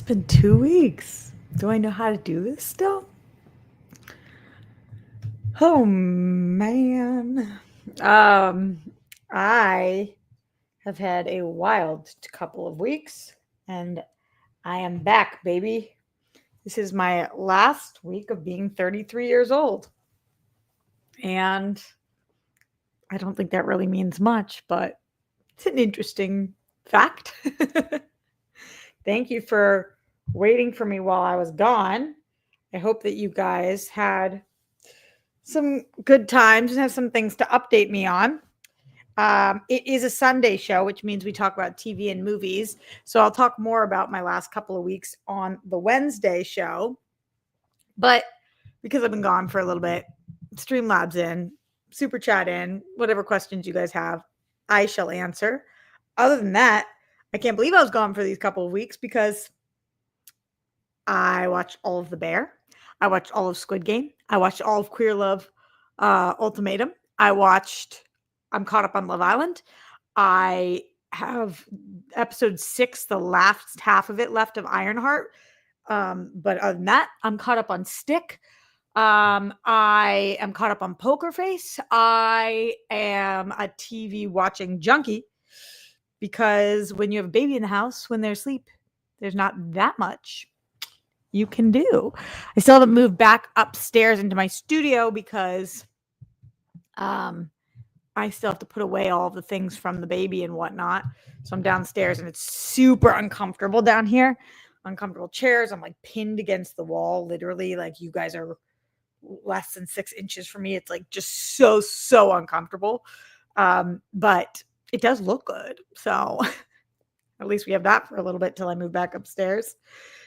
been 2 weeks. Do I know how to do this still? Oh man. Um, I have had a wild couple of weeks and I am back, baby. This is my last week of being 33 years old. And I don't think that really means much, but it's an interesting fact. Thank you for waiting for me while I was gone. I hope that you guys had some good times and have some things to update me on. It is a Sunday show, which means we talk about TV and movies. So I'll talk more about my last couple of weeks on the Wednesday show. But because I've been gone for a little bit, Streamlabs in, Super Chat in, whatever questions you guys have, I shall answer. Other than that, I can't believe I was gone for these couple of weeks because I watched all of The Bear. I watched all of Squid Game. I watched all of Queer Love Ultimatum. I'm caught up on Love Island. I have episode 6, the last half of it left of Ironheart. But other than that, I'm caught up on Stick. I am caught up on Poker Face. I am a TV watching junkie because when you have a baby in the house, when they're asleep, there's not that much you can do. I still haven't moved back upstairs into my studio because I still have to put away all of the things from the baby and whatnot. So I'm downstairs and it's super uncomfortable down here. Uncomfortable chairs. I'm like pinned against the wall, literally. Like you guys are less than 6 inches from me. It's like just so uncomfortable. But it does look good. So at least we have that for a little bit till I move back upstairs.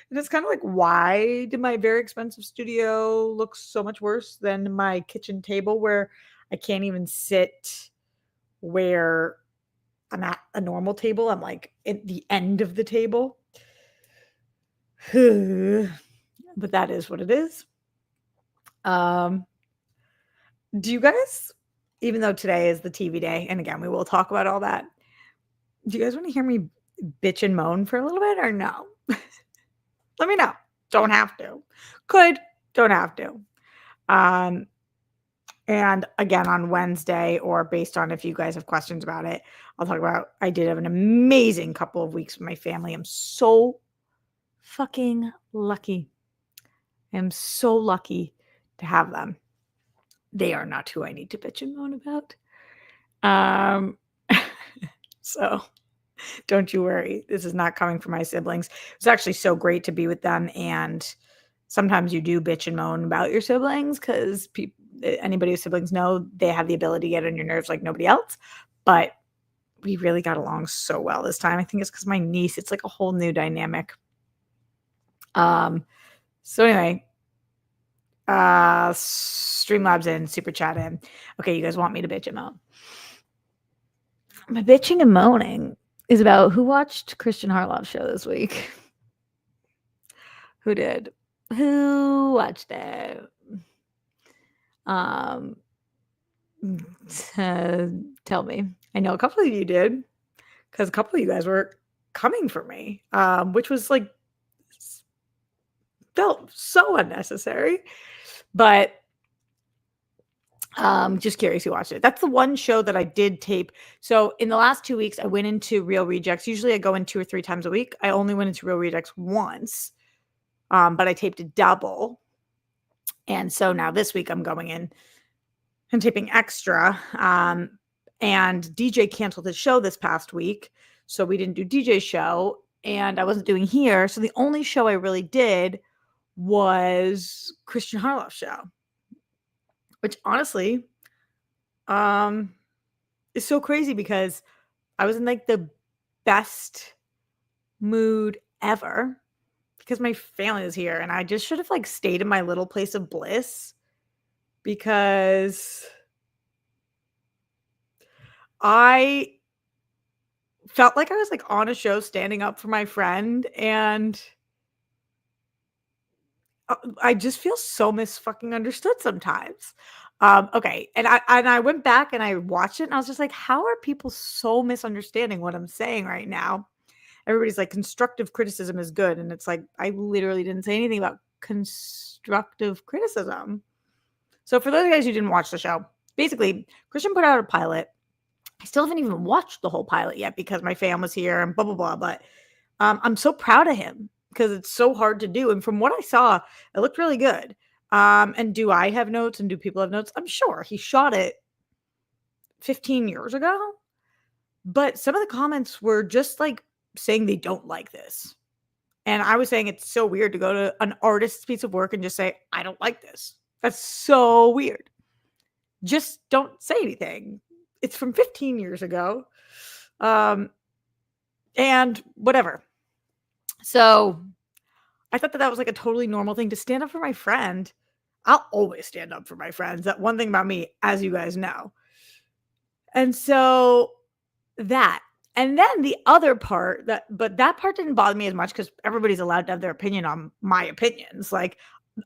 And it's kind of like, why did my very expensive studio look so much worse than my kitchen table where I can't even sit where I'm at a normal table? I'm like at the end of the table. But that is what it is. Do you guys, even though today is the TV day, and again, we will talk about all that, do you guys want to hear me bitch and moan for a little bit or no? Let me know. Don't have to. Could, don't have to. And again, on Wednesday, or based on if you guys have questions about it, I'll talk about, I did have an amazing couple of weeks with my family. I'm so fucking lucky. I am so lucky to have them. They are not who I need to bitch and moan about. So don't you worry. This is not coming from my siblings. It's actually so great to be with them. And sometimes you do bitch and moan about your siblings because anybody with siblings know they have the ability to get on your nerves like nobody else. But we really got along so well this time. I think it's because my niece, it's like a whole new dynamic. So anyway, Streamlabs in, Super Chat in. Okay, you guys want me to bitch and moan. My bitching and moaning is about who watched Christian Harloff's show this week. Who did? Who watched it? Tell me. I know a couple of you did, because a couple of you guys were coming for me, which was like felt so unnecessary. But just curious who watched it. That's the one show that I did tape. So in the last 2 weeks, I went into Real Rejects. Usually I go in 2 or 3 times a week. I only went into Real Rejects once, but I taped a double. And so now this week I'm going in and taping extra. And DJ canceled his show this past week. So we didn't do DJ's show and I wasn't doing here. So the only show I really did was Christian Harloff's show, which honestly is so crazy because I was in like the best mood ever because my family is here and I just should have like stayed in my little place of bliss because I felt like I was like on a show standing up for my friend and I just feel so misfucking understood sometimes. Okay, and I went back and I watched it and I was just like, how are people so misunderstanding what I'm saying right now? everybody's like, constructive criticism is good. And it's like, I literally didn't say anything about constructive criticism. So for those guys who didn't watch the show, basically, Christian put out a pilot. I still haven't even watched the whole pilot yet because my fam was here and blah, blah, blah. But I'm so proud of him because it's so hard to do. And from what I saw, it looked really good. And do I have notes and do people have notes? I'm sure he shot it 15 years ago. But some of the comments were just like saying they don't like this. And I was saying it's so weird to go to an artist's piece of work and just say, I don't like this. That's so weird. Just don't say anything. It's from 15 years ago. And whatever. So I thought that was like a totally normal thing to stand up for my friend. I'll always stand up for my friends. That one thing about me, as you guys know. And so that. And then the other part but that part didn't bother me as much because everybody's allowed to have their opinion on my opinions. Like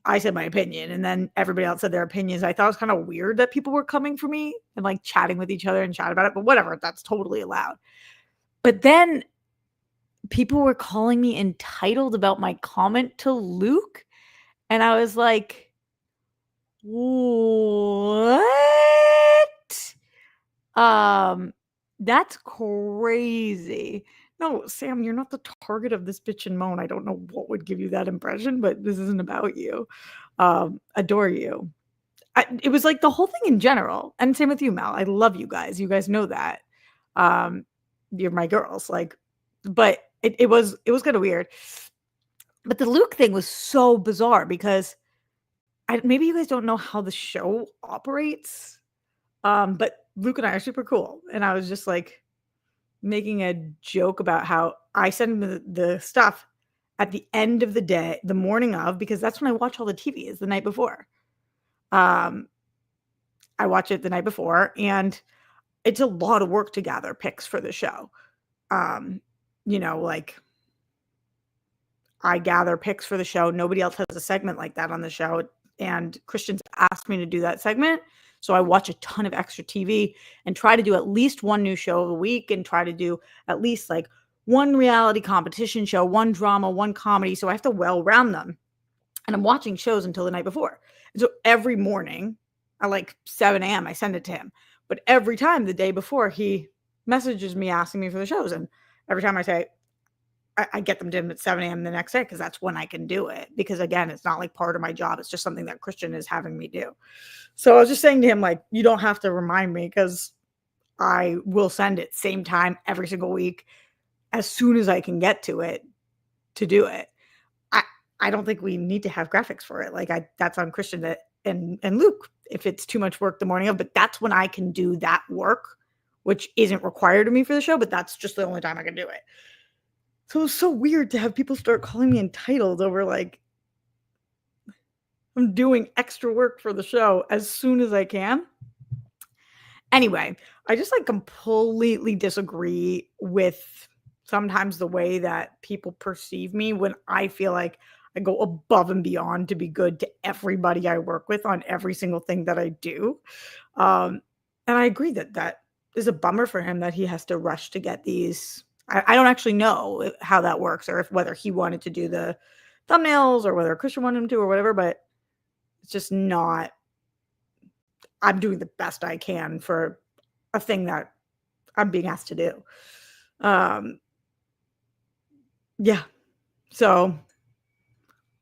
I said my opinion and then everybody else said their opinions. I thought it was kind of weird that people were coming for me and like chatting with each other and chat about it, but whatever, that's totally allowed. But then people were calling me entitled about my comment to Luke. And I was like, what? That's crazy. No, Sam, you're not the target of this bitch and moan. I don't know what would give you that impression, but this isn't about you. Adore you. It was like the whole thing in general. And same with you, Mel. I love you guys. You guys know that. You're my girls. Like, but it was kind of weird. But the Luke thing was so bizarre because maybe you guys don't know how the show operates. But Luke and I are super cool. And I was just like making a joke about how I send him the stuff at the end of the day, the morning of, because that's when I watch all the TV is the night before. I watch it the night before and it's a lot of work to gather picks for the show. Like I gather picks for the show. Nobody else has a segment like that on the show. And Christian's asked me to do that segment. So I watch a ton of extra TV and try to do at least one new show a week and try to do at least like one reality competition show, one drama, one comedy. So I have to well round them. And I'm watching shows until the night before. And so every morning at like 7 a.m., I send it to him. But every time the day before, he messages me asking me for the shows. And every time I say, I get them to him at 7 a.m. the next day because that's when I can do it. Because again, it's not like part of my job. It's just something that Christian is having me do. So I was just saying to him, like, you don't have to remind me because I will send it same time every single week as soon as I can get to it to do it. I don't think we need to have graphics for it. Like that's on Christian and Luke if it's too much work the morning of, but that's when I can do that work, which isn't required of me for the show, but that's just the only time I can do it. So it was so weird to have people start calling me entitled over like I'm doing extra work for the show as soon as I can. Anyway, I just like completely disagree with sometimes the way that people perceive me when I feel like I go above and beyond to be good to everybody I work with on every single thing that I do. And I agree that is a bummer for him that he has to rush to get these. I don't actually know how that works or whether he wanted to do the thumbnails or whether Christian wanted him to or whatever, but it's just not. I'm doing the best I can for a thing that I'm being asked to do. Yeah. So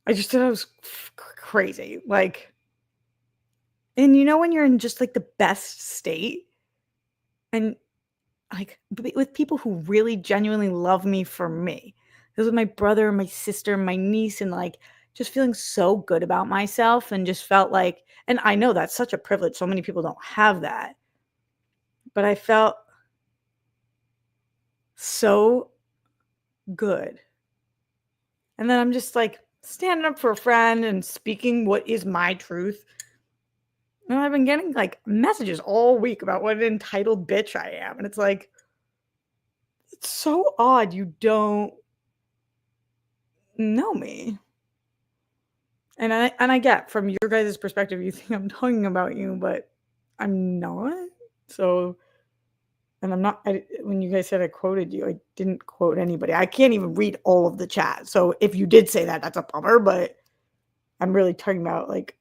I just thought it was crazy. Like, and when you're in just like the best state and like with people who really genuinely love me for me. This was my brother, my sister, my niece, and like just feeling so good about myself and just felt like, and I know that's such a privilege. So many people don't have that. But I felt so good. And then I'm just like standing up for a friend and speaking what is my truth. And I've been getting like messages all week about what an entitled bitch I am. And it's like, it's so odd you don't know me. And I get from your guys' perspective, you think I'm talking about you, but I'm not. So And when you guys said I quoted you, I didn't quote anybody. I can't even read all of the chat. So if you did say that, that's a bummer, but I'm really talking about like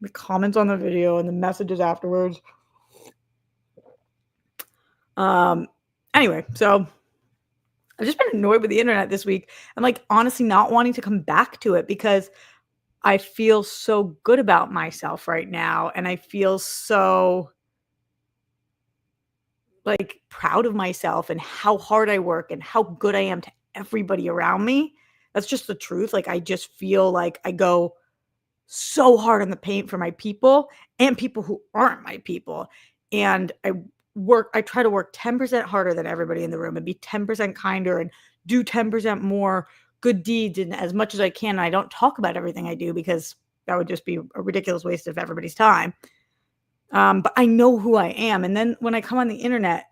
the comments on the video and the messages afterwards. Anyway, so I've just been annoyed with the internet this week. I'm like honestly not wanting to come back to it because I feel so good about myself right now. And I feel so like proud of myself and how hard I work and how good I am to everybody around me. That's just the truth. Like I just feel like I go so hard on the paint for my people and people who aren't my people. And I try to work 10% harder than everybody in the room and be 10% kinder and do 10% more good deeds and as much as I can. And I don't talk about everything I do because that would just be a ridiculous waste of everybody's time. But I know who I am. And then when I come on the internet,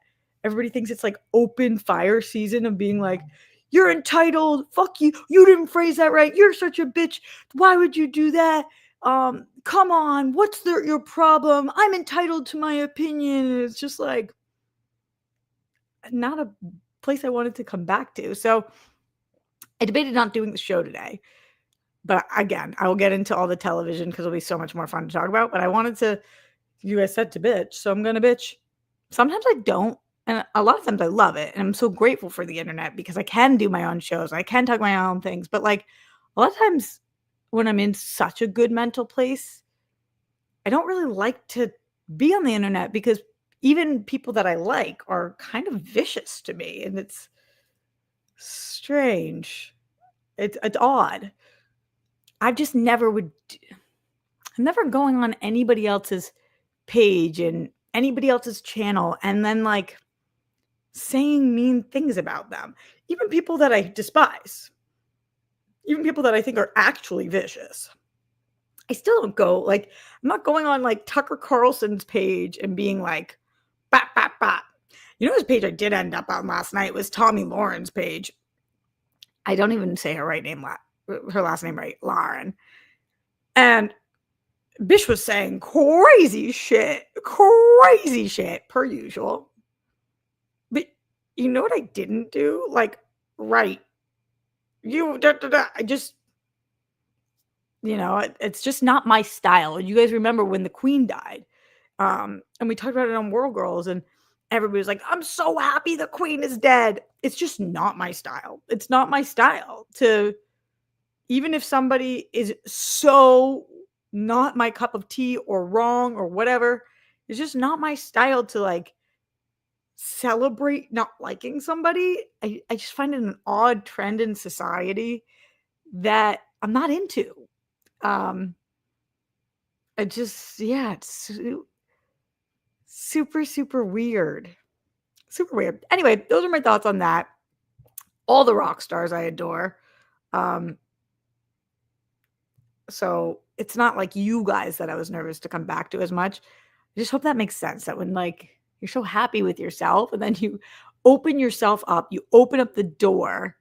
everybody thinks it's like open fire season of being like, you're entitled. Fuck you. You didn't phrase that right. You're such a bitch. Why would you do that? Come on. What's your problem? I'm entitled to my opinion. And it's just like not a place I wanted to come back to. So I debated not doing the show today. But again, I will get into all the television because it'll be so much more fun to talk about. But I wanted to, you guys said to bitch, so I'm going to bitch. Sometimes I don't. And a lot of times I love it. And I'm so grateful for the internet because I can do my own shows. I can talk my own things. But like a lot of times when I'm in such a good mental place, I don't really like to be on the internet because even people that I like are kind of vicious to me. And it's strange. It's odd. I just never would. I'm never going on anybody else's page and anybody else's channel and then like saying mean things about them. Even people that I despise. Even people that I think are actually vicious. I still don't go like I'm not going on like Tucker Carlson's page and being like bat bat bat. You know whose page I did end up on last night was Tommy Lauren's page. I don't even say her last name right, Lauren. And Bish was saying crazy shit per usual. But you know what I didn't do? Like, right. I just, it's just not my style. You guys remember when the Queen died? And we talked about it on World Girls, and everybody was like, I'm so happy the Queen is dead. It's just not my style. It's not my style to, even if somebody is so not my cup of tea or wrong or whatever, it's just not my style to like celebrate not liking somebody. I just find it an odd trend in society that I'm not into. I just, yeah, it's super, super weird. Super weird. Anyway, those are my thoughts on that. All the rock stars I adore. So it's not like you guys that I was nervous to come back to as much. I just hope that makes sense. That when like you're so happy with yourself and then you open yourself up, you open up the door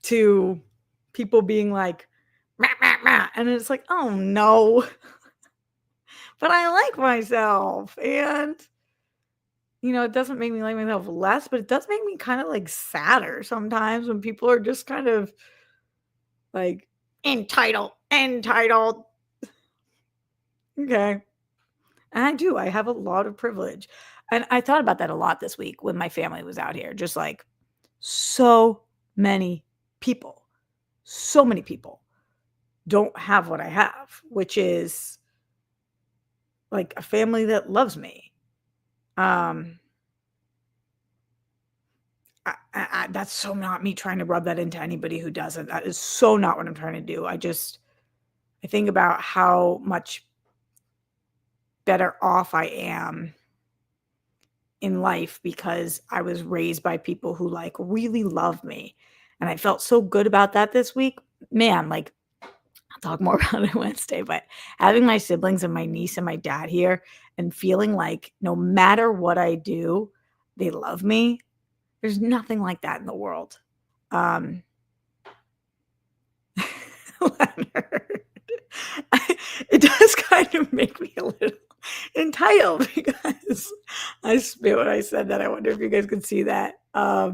to people being like, meh, meh, meh. And it's like, oh no, but I like myself. And, it doesn't make me like myself less, but it does make me kind of like sadder sometimes when people are just kind of like entitled. Okay. And I have a lot of privilege. And I thought about that a lot this week when my family was out here. Just like so many people don't have what I have, which is like a family that loves me. That's so not me trying to rub that into anybody who doesn't. That is so not what I'm trying to do. I think about how much better off I am in life because I was raised by people who like really love me. And I felt so good about that this week. Man, like I'll talk more about it Wednesday, but having my siblings and my niece and my dad here and feeling like no matter what I do, they love me. There's nothing like that in the world. Leonard, it does kind of make me a little, entitled because I spit when I said that. I wonder if you guys can see that. Yeah,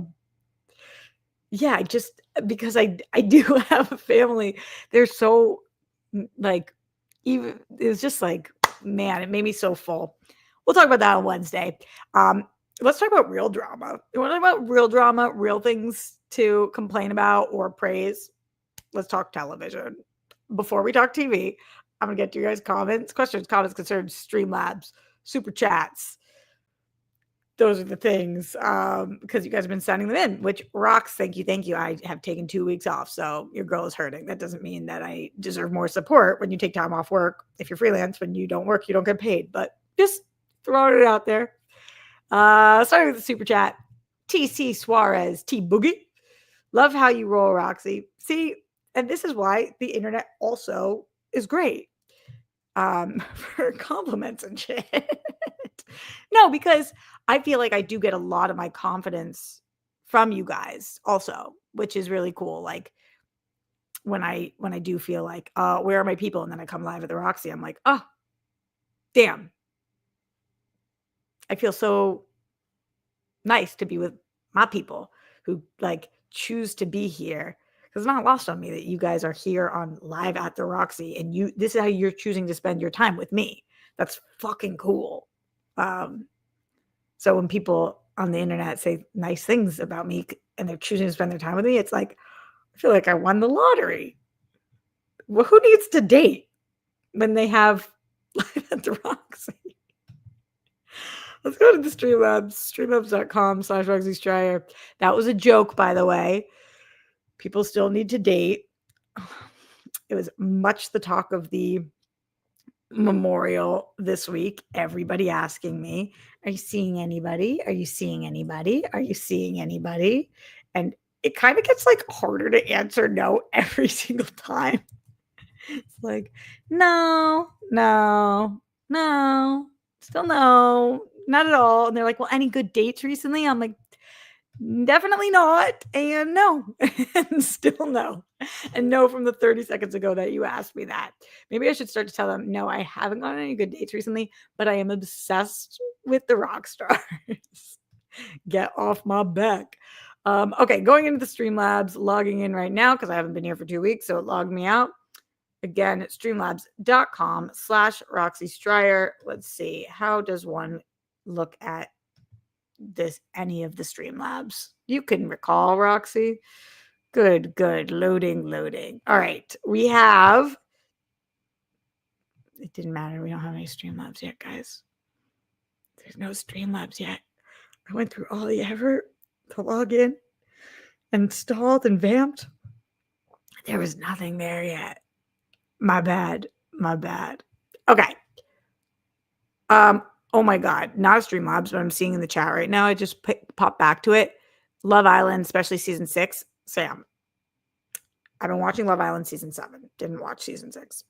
I just because I do have a family. They're so like even it's just like man, it made me so full. We'll talk about that on Wednesday. Um, let's talk about real drama. You want to talk about real drama, real things to complain about or praise? Let's talk television. Before we talk TV, I'm gonna get to your guys' comments, questions, comments, concerns, Streamlabs, super chats. Those are the things because you guys have been sending them in, which rocks. Thank you, thank you. I have taken 2 weeks off, so your girl is hurting. That doesn't mean that I deserve more support when you take time off work. If you're freelance, when you don't work, you don't get paid. But just throwing it out there. Starting with the super chat, TC Suarez, T Boogie. Love how you roll, Roxy. See, and this is why the internet also is great for compliments and shit. No, because I feel like I do get a lot of my confidence from you guys also, which is really cool. Like when I do feel like, where are my people? And then I come live at the Roxy, I'm like, oh, damn. I feel so nice to be with my people who like choose to be here. Because it's not lost on me that you guys are here on live at the Roxy and this is how you're choosing to spend your time with me. That's fucking cool. So when people on the internet say nice things about me and they're choosing to spend their time with me, it's like, I feel like I won the lottery. Well, who needs to date when they have live at the Roxy? Let's go to the Streamlabs, streamlabs.com/Roxy Stryer. That was a joke, by the way. People still need to date. It was much the talk of the memorial this week. Everybody asking me, are you seeing anybody? Are you seeing anybody? Are you seeing anybody? And it kind of gets like harder to answer no every single time. It's like, no, no, no, still no, not at all. And they're like, well, any good dates recently? I'm like, definitely not. And no, and still no. And no from the 30 seconds ago that you asked me that. Maybe I should start to tell them, no, I haven't gone on any good dates recently, but I am obsessed with the rock stars. Get off my back. Okay, going into the Streamlabs, logging in right now because I haven't been here for 2 weeks, so it logged me out. Again, streamlabs.com/Roxy Stryer. Let's see. How does one look at any of the Streamlabs? You can recall, Roxy. Good. Loading. All right. We have. It didn't matter. We don't have any Streamlabs yet, guys. There's no Streamlabs yet. I went through all the effort to log in, installed and vamped. There was nothing there yet. My bad. Okay. Oh my God. Not a Streamlabs, but I'm seeing in the chat right now. I just popped back to it. Love Island, especially season 6. Sam, I've been watching Love Island season 7. Didn't watch season 6.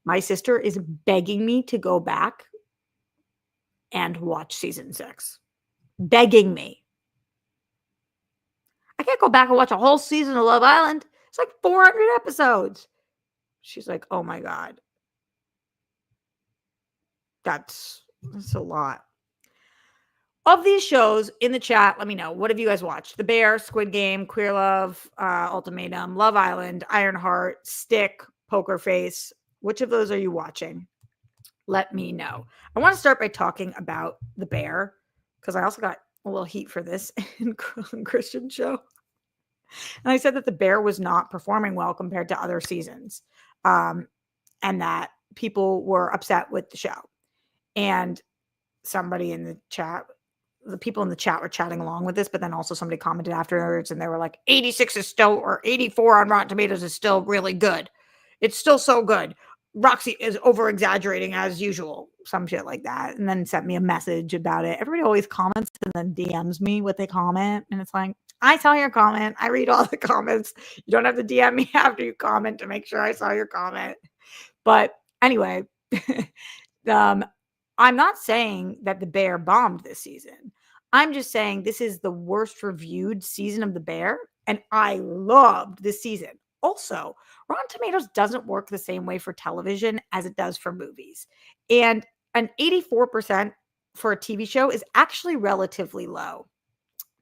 My sister is begging me to go back and watch season 6. Begging me. I can't go back and watch a whole season of Love Island. It's like 400 episodes. She's like, oh my God. That's a lot. Of these shows in the chat, let me know. What have you guys watched? The Bear, Squid Game, Queer Love, Ultimatum, Love Island, Ironheart, Stick, Poker Face. Which of those are you watching? Let me know. I want to start by talking about The Bear because I also got a little heat for this in Christian show. And I said that The Bear was not performing well compared to other seasons and that people were upset with the show. And somebody in the chat, the people in the chat were chatting along with this, but then also somebody commented afterwards and they were like, 86 is still, or 84 on Rotten Tomatoes is still really good. It's still so good. Roxy is over exaggerating as usual, some shit like that. And then sent me a message about it. Everybody always comments and then DMs me what they comment. And it's like, I saw your comment. I read all the comments. You don't have to DM me after you comment to make sure I saw your comment. But anyway, I'm not saying that The Bear bombed this season. I'm just saying this is the worst reviewed season of The Bear, and I loved this season. Also, Rotten Tomatoes doesn't work the same way for television as it does for movies. And an 84% for a TV show is actually relatively low.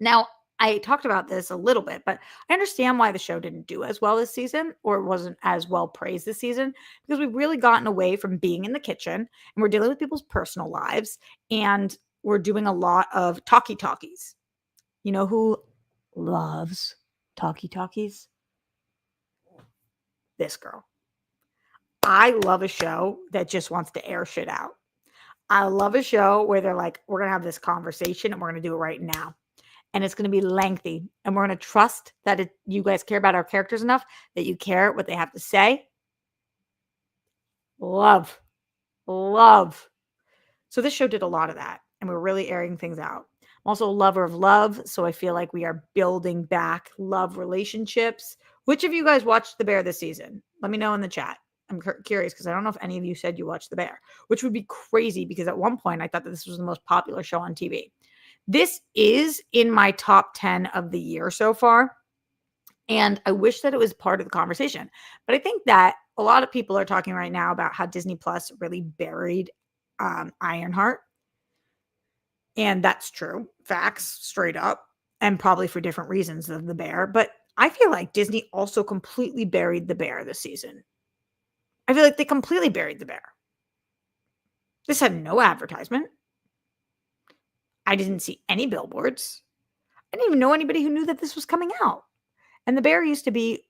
Now, I talked about this a little bit, but I understand why the show didn't do as well this season, or wasn't as well praised this season, because we've really gotten away from being in the kitchen and we're dealing with people's personal lives, and we're doing a lot of talkies. You know who loves talkies? This girl. I love a show that just wants to air shit out. I love a show where they're like, we're going to have this conversation and we're going to do it right now. And it's going to be lengthy. And we're going to trust that you guys care about our characters enough that you care what they have to say. Love. So this show did a lot of that. And we're really airing things out. I'm also a lover of love. So I feel like we are building back love relationships. Which of you guys watched The Bear this season? Let me know in the chat. I'm curious because I don't know if any of you said you watched The Bear, which would be crazy because at one point I thought that this was the most popular show on TV. This is in my top 10 of the year so far. And I wish that it was part of the conversation. But I think that a lot of people are talking right now about how Disney Plus really buried Ironheart. And that's true. Facts, straight up. And probably for different reasons than The Bear. But I feel like Disney also completely buried The Bear this season. I feel like they completely buried The Bear. This had no advertisement. I didn't see any billboards. I didn't even know anybody who knew that this was coming out. And The Bear used to be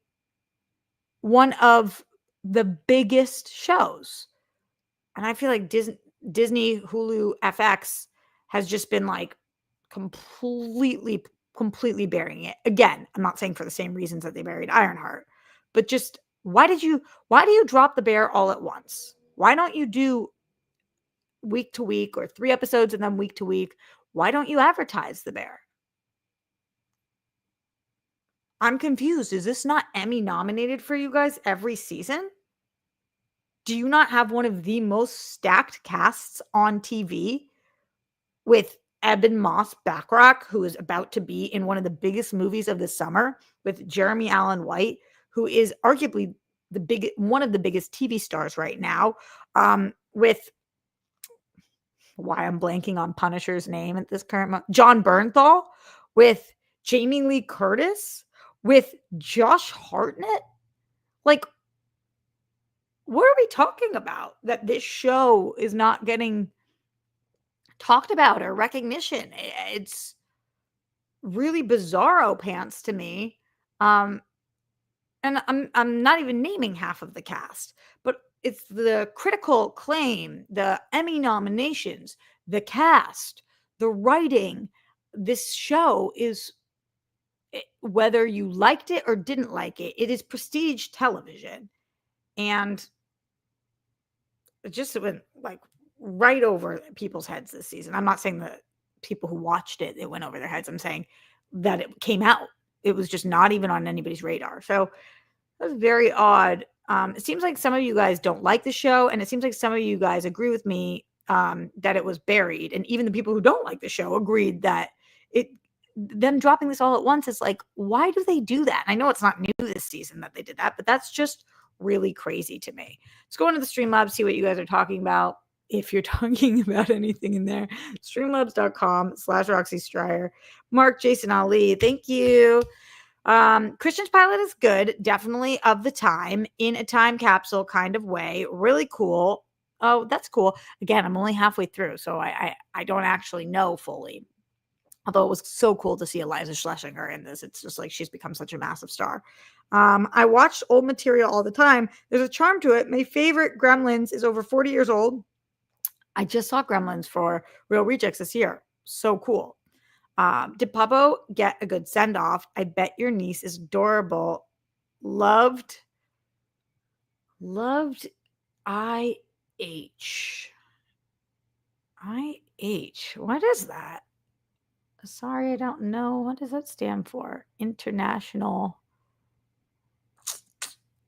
one of the biggest shows. And I feel like Disney, Hulu, FX has just been like completely burying it. Again, I'm not saying for the same reasons that they buried Ironheart, but just why do you drop The Bear all at once? Why don't you do week to week or 3 episodes and then week to week? Why don't you advertise The Bear? I'm confused. Is this not Emmy nominated for you guys every season? Do you not have one of the most stacked casts on TV with Eben Moss Backrack, who is about to be in one of the biggest movies of the summer, with Jeremy Allen White, who is arguably one of the biggest TV stars right now, with why I'm blanking on Punisher's name at this current moment, John Bernthal, with Jamie Lee Curtis, with Josh Hartnett. Like, what are we talking about that this show is not getting talked about or recognition? It's really bizarro pants to me. And I'm not even naming half of the cast, but it's the critical acclaim, the Emmy nominations, the cast, the writing. This show is, whether you liked it or didn't like it, it is prestige television. And it just went like right over people's heads this season. I'm not saying that people who watched it, it went over their heads. I'm saying that it came out. It was just not even on anybody's radar. So that was very odd. It seems like some of you guys don't like the show, and it seems like some of you guys agree with me that it was buried. And even the people who don't like the show agreed that them dropping this all at once is like, why do they do that? And I know it's not new this season that they did that, but that's just really crazy to me. Let's go into the Streamlabs, see what you guys are talking about. If you're talking about anything in there, streamlabs.com/Roxy Stryer. Mark Jason Ali, thank you. Christian's Pilot is good, definitely of the time, in a time capsule kind of way. Really cool. Oh, that's cool. Again, I'm only halfway through, so I don't actually know fully. Although it was so cool to see Eliza Schlesinger in this. It's just like she's become such a massive star. I watched old material all the time. There's a charm to it. My favorite Gremlins is over 40 years old. I just saw Gremlins for Real Rejects this year. So cool. Did Pablo get a good send-off? I bet your niece is adorable. Loved IH. IH. What is that? Sorry, I don't know. What does that stand for? International.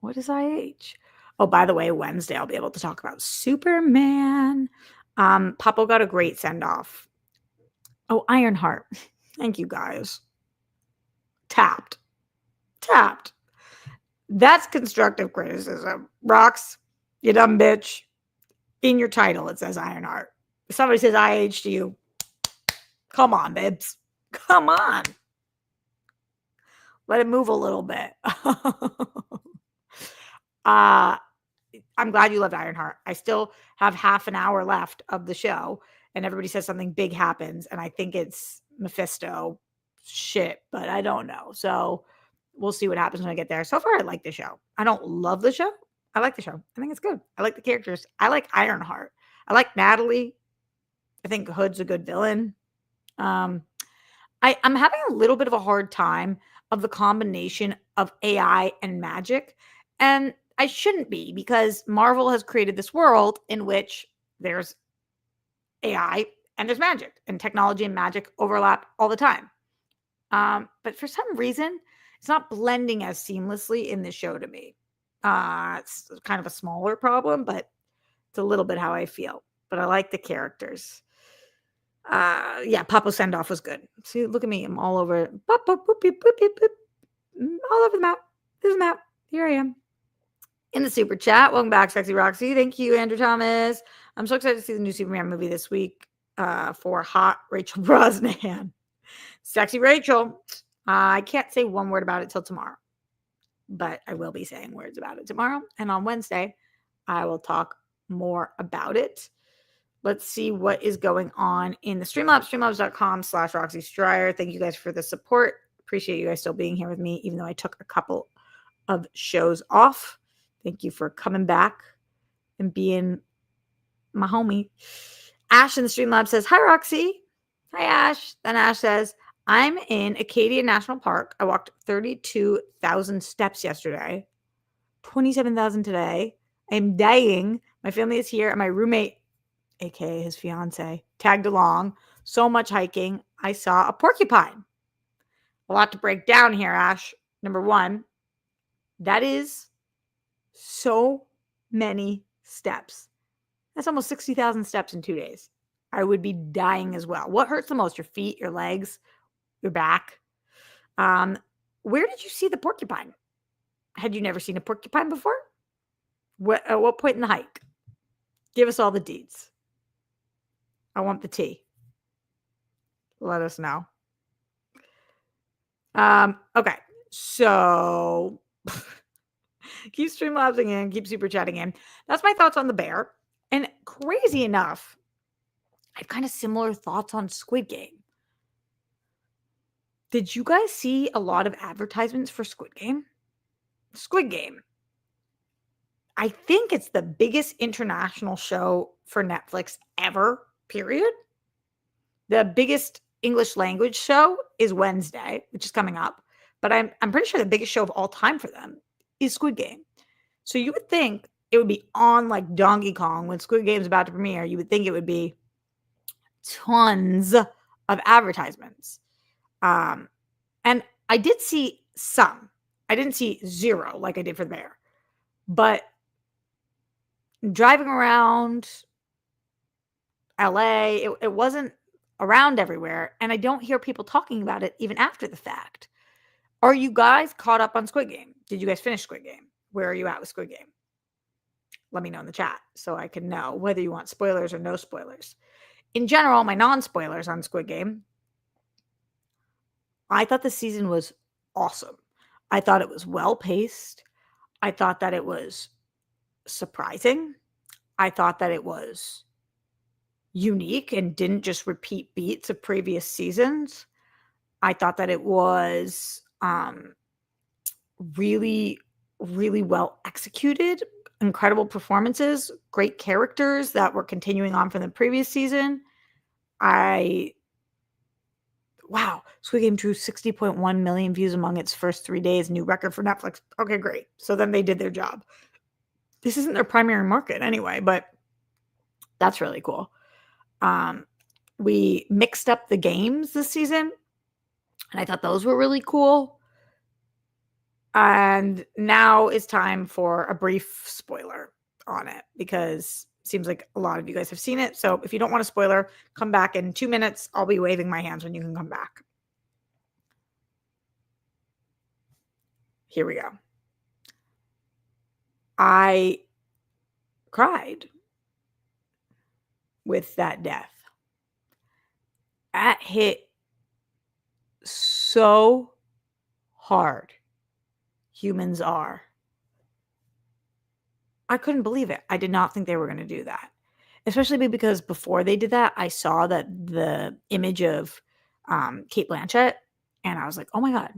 What is IH? Oh, by the way, Wednesday I'll be able to talk about Superman. Papo got a great send-off. Oh, Ironheart. Thank you, guys. Tapped. That's constructive criticism. Rox, you dumb bitch. In your title, it says Ironheart. If somebody says IH to you, come on, babes. Come on. Let it move a little bit. I'm glad you loved Ironheart. I still have half an hour left of the show, and everybody says something big happens, and I think it's Mephisto shit, but I don't know. So we'll see what happens when I get there. So far, I like the show. I don't love the show. I like the show. I think it's good. I like the characters. I like Ironheart. I like Natalie. I think Hood's a good villain. I'm having a little bit of a hard time of the combination of AI and magic. And I shouldn't be, because Marvel has created this world in which there's AI and there's magic, and technology and magic overlap all the time. But for some reason, it's not blending as seamlessly in this show to me. It's kind of a smaller problem, but it's a little bit how I feel. But I like the characters. Yeah, Papo Sendoff was good. See, look at me. I'm all over boop, boop, boop, boop, boop, boop, boop. All over the map. There's a map. Here I am. In the super chat. Welcome back, Sexy Roxy. Thank you, Andrew Thomas. I'm so excited to see the new Superman movie this week for hot Rachel Brosnahan. Sexy Rachel. I can't say one word about it till tomorrow, but I will be saying words about it tomorrow. And on Wednesday, I will talk more about it. Let's see what is going on in the Streamlabs, streamlabs.com/Roxy Stryer. Thank you guys for the support. Appreciate you guys still being here with me, even though I took a couple of shows off. Thank you for coming back and being my homie. Ash in the Streamlabs says, hi, Roxy. Hi, Ash. Then Ash says, I'm in Acadia National Park. I walked 32,000 steps yesterday, 27,000 today. I'm dying. My family is here, and my roommate, aka his fiance, tagged along. So much hiking. I saw a porcupine. A lot to break down here, Ash. Number one, that is so many steps. That's almost 60,000 steps in 2 days. I would be dying as well. What hurts the most? Your feet, your legs, your back? Where did you see the porcupine? Had you never seen a porcupine before? At what point in the hike? Give us all the deeds. I want the tea. Let us know. Okay. So keep streamlabsing in, keep super chatting in. That's my thoughts on the bear. And crazy enough, I have kind of similar thoughts on Squid Game. Did you guys see a lot of advertisements for Squid Game? Squid Game. I think it's the biggest international show for Netflix ever, period. The biggest English language show is Wednesday, which is coming up. But I'm pretty sure the biggest show of all time for them is Squid Game. So you would think it would be on like Donkey Kong when Squid Game is about to premiere. You would think it would be tons of advertisements. And I did see some. I didn't see zero like I did for the bear. But driving around LA, it wasn't around everywhere. And I don't hear people talking about it even after the fact. Are you guys caught up on Squid Game? Did you guys finish Squid Game? Where are you at with Squid Game? Let me know in the chat so I can know whether you want spoilers or no spoilers. In general, my non-spoilers on Squid Game, I thought the season was awesome. I thought it was well-paced. I thought that it was surprising. I thought that it was unique and didn't just repeat beats of previous seasons. I thought that it was really, really well executed, incredible performances, great characters that were continuing on from the previous season. Wow, Squid Game drew 60.1 million views among its first 3 days, new record for Netflix. Okay, great. So then they did their job. This isn't their primary market anyway, but that's really cool. We mixed up the games this season, and I thought those were really cool. And now it's time for a brief spoiler on it, because it seems like a lot of you guys have seen it. So if you don't want a spoiler, come back in 2 minutes. I'll be waving my hands when you can come back. Here we go. I cried with that death. That hit so hard. Humans are. I couldn't believe it. I did not think they were going to do that. Especially because before they did that, I saw that the image of Kate Blanchett, and I was like, oh my God,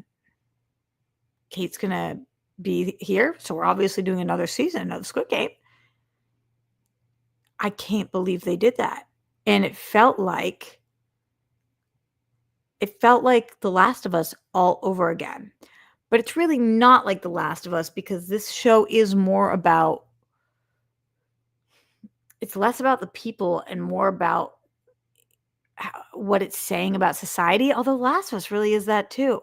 Kate's going to be here. So we're obviously doing another season of Squid Game. I can't believe they did that. And it felt like The Last of Us all over again. But it's really not like The Last of Us because this show is more about, it's less about the people and more about what it's saying about society. Although Last of Us really is that too.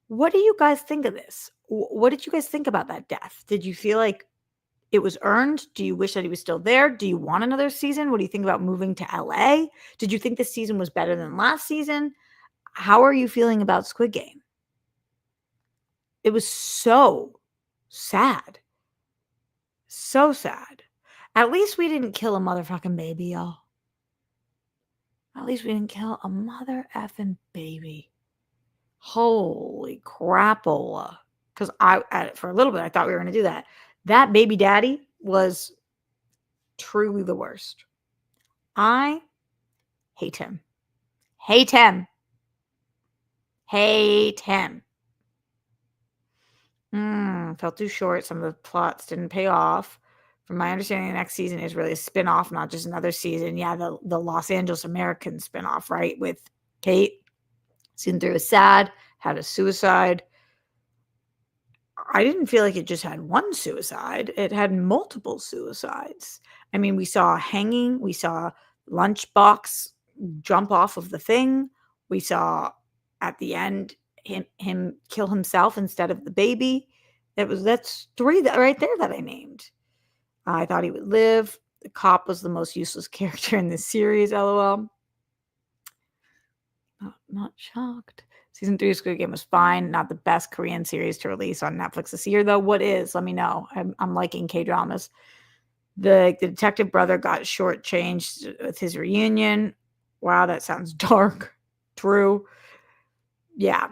What do you guys think of this? What did you guys think about that death? Did you feel like it was earned? Do you wish that he was still there? Do you want another season? What do you think about moving to LA? Did you think this season was better than last season? How are you feeling about Squid Game? It was so sad. So sad. At least we didn't kill a motherfucking baby, y'all. At least we didn't kill a mother effing baby. Holy crapola. Because for a little bit, I thought we were going to do that. That baby daddy was truly the worst. I hate him. Hate him. Hate him. Felt too short. Some of the plots didn't pay off. From my understanding, the next season is really a spin-off, not just another season. Yeah, the Los Angeles American spin-off, right? With Kate. Season 3 was sad. Had a suicide. I didn't feel like it just had one suicide. It had multiple suicides. I mean, we saw hanging. We saw Lunchbox jump off of the thing. We saw at the end him kill himself instead of the baby. That's 3 right there that I named. I thought he would live. The cop was the most useless character in this series, LOL. Not shocked. Season 3 of Squid Game was fine. Not the best Korean series to release on Netflix this year, though. What is? Let me know. I'm liking K-dramas. The detective brother got shortchanged with his reunion. Wow, that sounds dark. True. Yeah.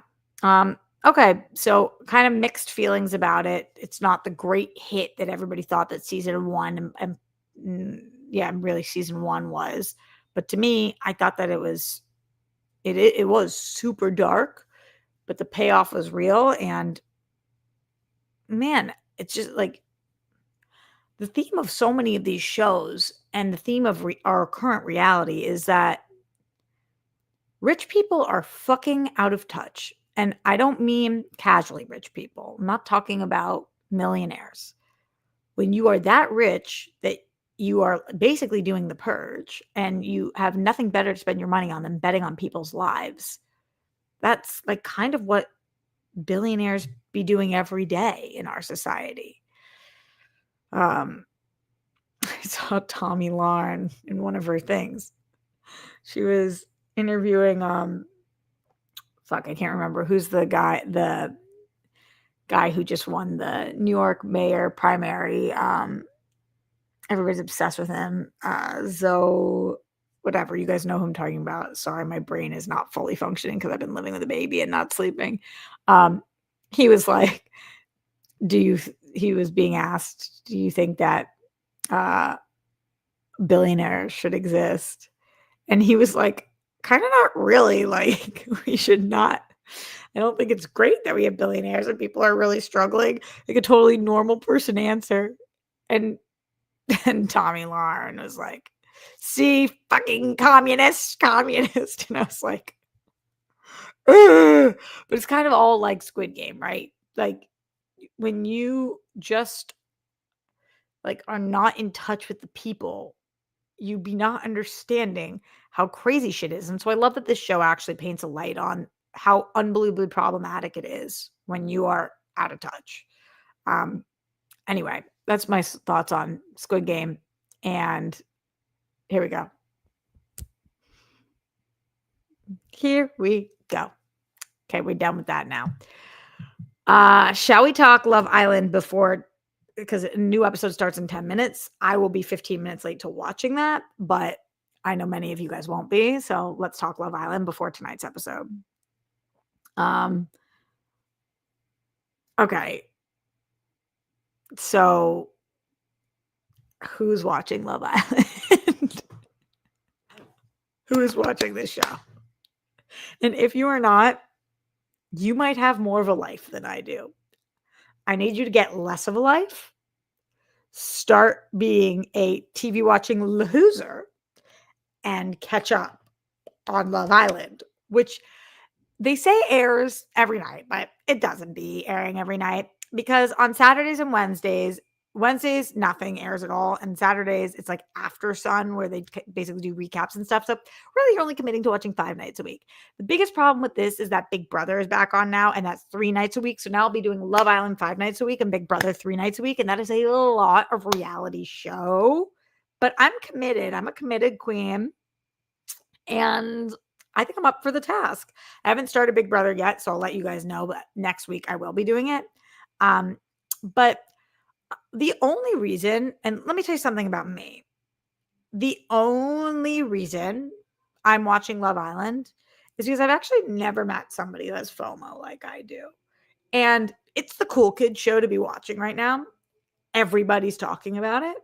Okay, so kind of mixed feelings about it. It's not the great hit that everybody thought that season 1 and really season 1 was. But to me, I thought that it was super dark, but the payoff was real. And man, it's just like the theme of so many of these shows and the theme of our current reality is that rich people are fucking out of touch. And I don't mean casually rich people. I'm not talking about millionaires. When you are that rich that you are basically doing the purge and you have nothing better to spend your money on than betting on people's lives. That's like kind of what billionaires be doing every day in our society. I saw Tommy Lauren in one of her things. She was interviewing I can't remember who's the guy who just won the New York mayor primary. Everybody's obsessed with him. Whatever, you guys know who I'm talking about. Sorry, my brain is not fully functioning because I've been living with a baby and not sleeping. He was like, he was being asked, do you think that billionaires should exist? And he was like, kind of not really. Like, we should not. I don't think it's great that we have billionaires and people are really struggling. Like a totally normal person answer. And Tommy Lauren was like, see, fucking communist. And I was like, ugh. But it's kind of all like Squid Game, right? Like when you just like are not in touch with the people, you be not understanding how crazy shit is. And so I love that this show actually paints a light on how unbelievably problematic it is when you are out of touch. Anyway, that's my thoughts on Squid Game. And here we go. Here we go. Okay, we're done with that now. Shall we talk Love Island because a new episode starts in 10 minutes? I will be 15 minutes late to watching that, but I know many of you guys won't be, so let's talk Love Island before tonight's episode. Um, okay. So who's watching Love Island? Who's watching this show? And if you are not, you might have more of a life than I do. I need you to get less of a life. Start being a TV watching loser and catch up on Love Island, which they say airs every night, but it doesn't be airing every night because on Saturdays and Wednesdays nothing airs at all, and Saturdays it's like after sun where they basically do recaps and stuff. So really, you're only committing to watching 5 nights a week. The biggest problem with this is that Big Brother is back on now, and that's 3 nights a week. So now I'll be doing Love Island 5 nights a week and Big Brother 3 nights a week, and that is a lot of reality show. But I'm committed. I'm a committed queen. And I think I'm up for the task. I haven't started Big Brother yet, so I'll let you guys know. But next week I will be doing it. But the only reason, and let me tell you something about me. The only reason I'm watching Love Island is because I've actually never met somebody who has FOMO like I do. And it's the cool kid show to be watching right now. Everybody's talking about it.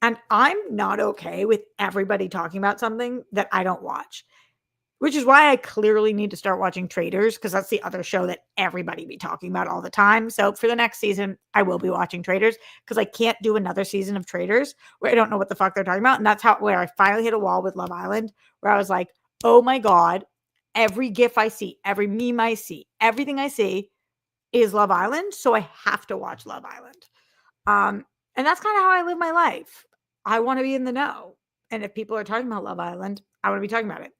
And I'm not okay with everybody talking about something that I don't watch. Which is why I clearly need to start watching Traitors, because that's the other show that everybody be talking about all the time. So for the next season, I will be watching Traitors because I can't do another season of Traitors where I don't know what the fuck they're talking about. And that's where I finally hit a wall with Love Island, where I was like, oh my God, every GIF I see, every meme I see, everything I see is Love Island. So I have to watch Love Island. And that's kind of how I live my life. I want to be in the know. And if people are talking about Love Island, I want to be talking about it.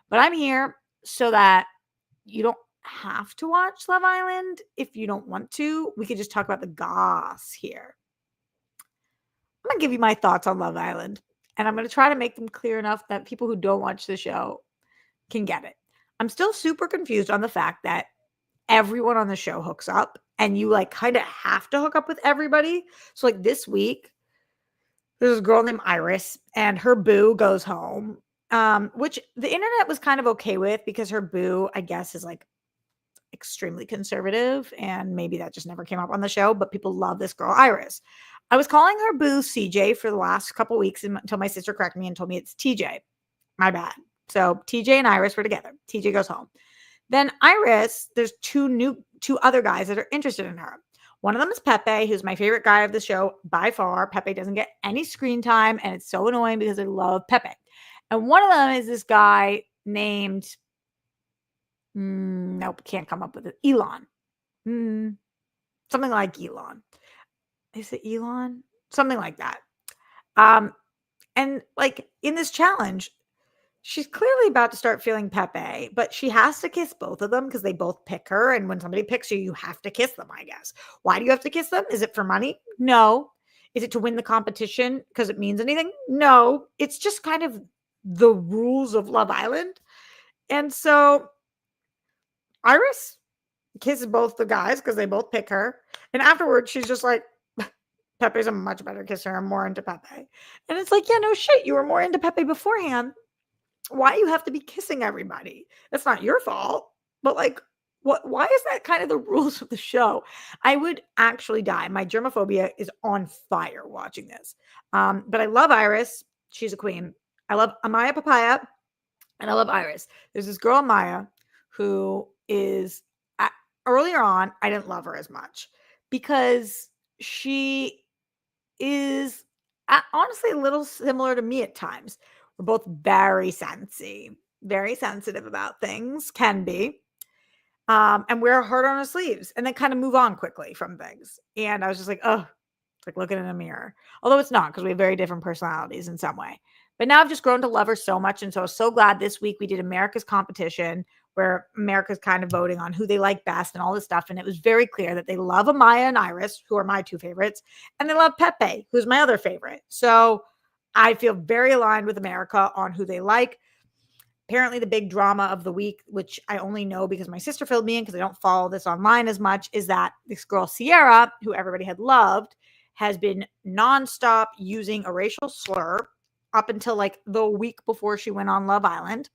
But I'm here so that you don't have to watch Love Island if you don't want to. We could just talk about the goss here. I'm going to give you my thoughts on Love Island, and I'm going to try to make them clear enough that people who don't watch the show can get it. I'm still super confused on the fact that everyone on the show hooks up, and you like kind of have to hook up with everybody. So like this week, there's a girl named Iris, and her boo goes home. Which the internet was kind of okay with because her boo, I guess, is like extremely conservative, and maybe that just never came up on the show, but people love this girl, Iris. I was calling her boo CJ for the last couple weeks until my sister corrected me and told me it's TJ. My bad. So TJ and Iris were together. TJ goes home. Then Iris, there's two other guys that are interested in her. One of them is Pepe, who's my favorite guy of the show by far. Pepe doesn't get any screen time, and it's so annoying because I love Pepe. And one of them is this guy named, nope, can't come up with it. Elon. Something like Elon. Is it Elon? Something like that. And like in this challenge, she's clearly about to start feeling Pepe, but she has to kiss both of them because they both pick her. And when somebody picks you, you have to kiss them, I guess. Why do you have to kiss them? Is it for money? No. Is it to win the competition because it means anything? No. It's just kind of the rules of Love Island. And so Iris kisses both the guys because they both pick her. And afterwards, she's just like, Pepe's a much better kisser. I'm more into Pepe. And it's like, yeah, no shit. You were more into Pepe beforehand. Why you have to be kissing everybody? That's not your fault. But like, why is that kind of the rules of the show? I would actually die. My germophobia is on fire watching this. But I love Iris. She's a queen. I love Amaya Papaya, and I love Iris. There's this girl, Maya, who is earlier on, I didn't love her as much because she is honestly a little similar to me at times. We're both very sensitive about things, can be. And wear our heart on our sleeves and then kind of move on quickly from things. And I was just like, oh, it's like looking in a mirror. Although it's not, because we have very different personalities in some way. But now I've just grown to love her so much. And so I was so glad this week we did America's competition where America's kind of voting on who they like best and all this stuff. And it was very clear that they love Amaya and Iris, who are my two favorites, and they love Pepe, who's my other favorite. So I feel very aligned with America on who they like. Apparently the big drama of the week, which I only know because my sister filled me in because I don't follow this online as much, is that this girl, Sierra, who everybody had loved, has been nonstop using a racial slur up until like the week before she went on Love Island.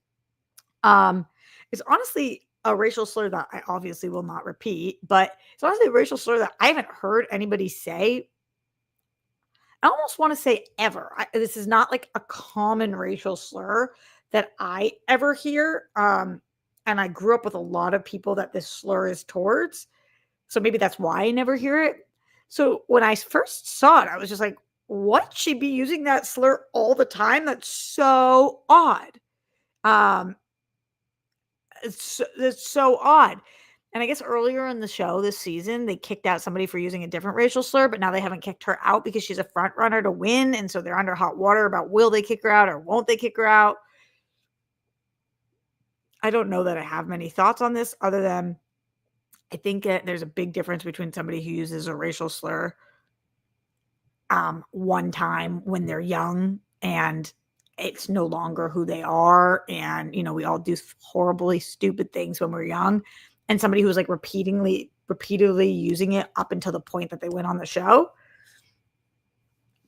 Um, it's honestly a racial slur that I obviously will not repeat, but it's honestly a racial slur that I haven't heard anybody say. I almost want to say ever. This is not like a common racial slur that I ever hear. And I grew up with a lot of people that this slur is towards. So maybe that's why I never hear it. So when I first saw it, I was just like, what? She'd be using that slur all the time? That's so odd. Um, it's so odd. And I guess earlier in the show this season, they kicked out somebody for using a different racial slur, but now they haven't kicked her out because she's a front runner to win. And so they're under hot water about will they kick her out or won't they kick her out? I don't know that I have many thoughts on this other than I think that there's a big difference between somebody who uses a racial slur one time when they're young and it's no longer who they are. And, you know, we all do horribly stupid things when we're young. And somebody who's like repeatedly using it up until the point that they went on the show.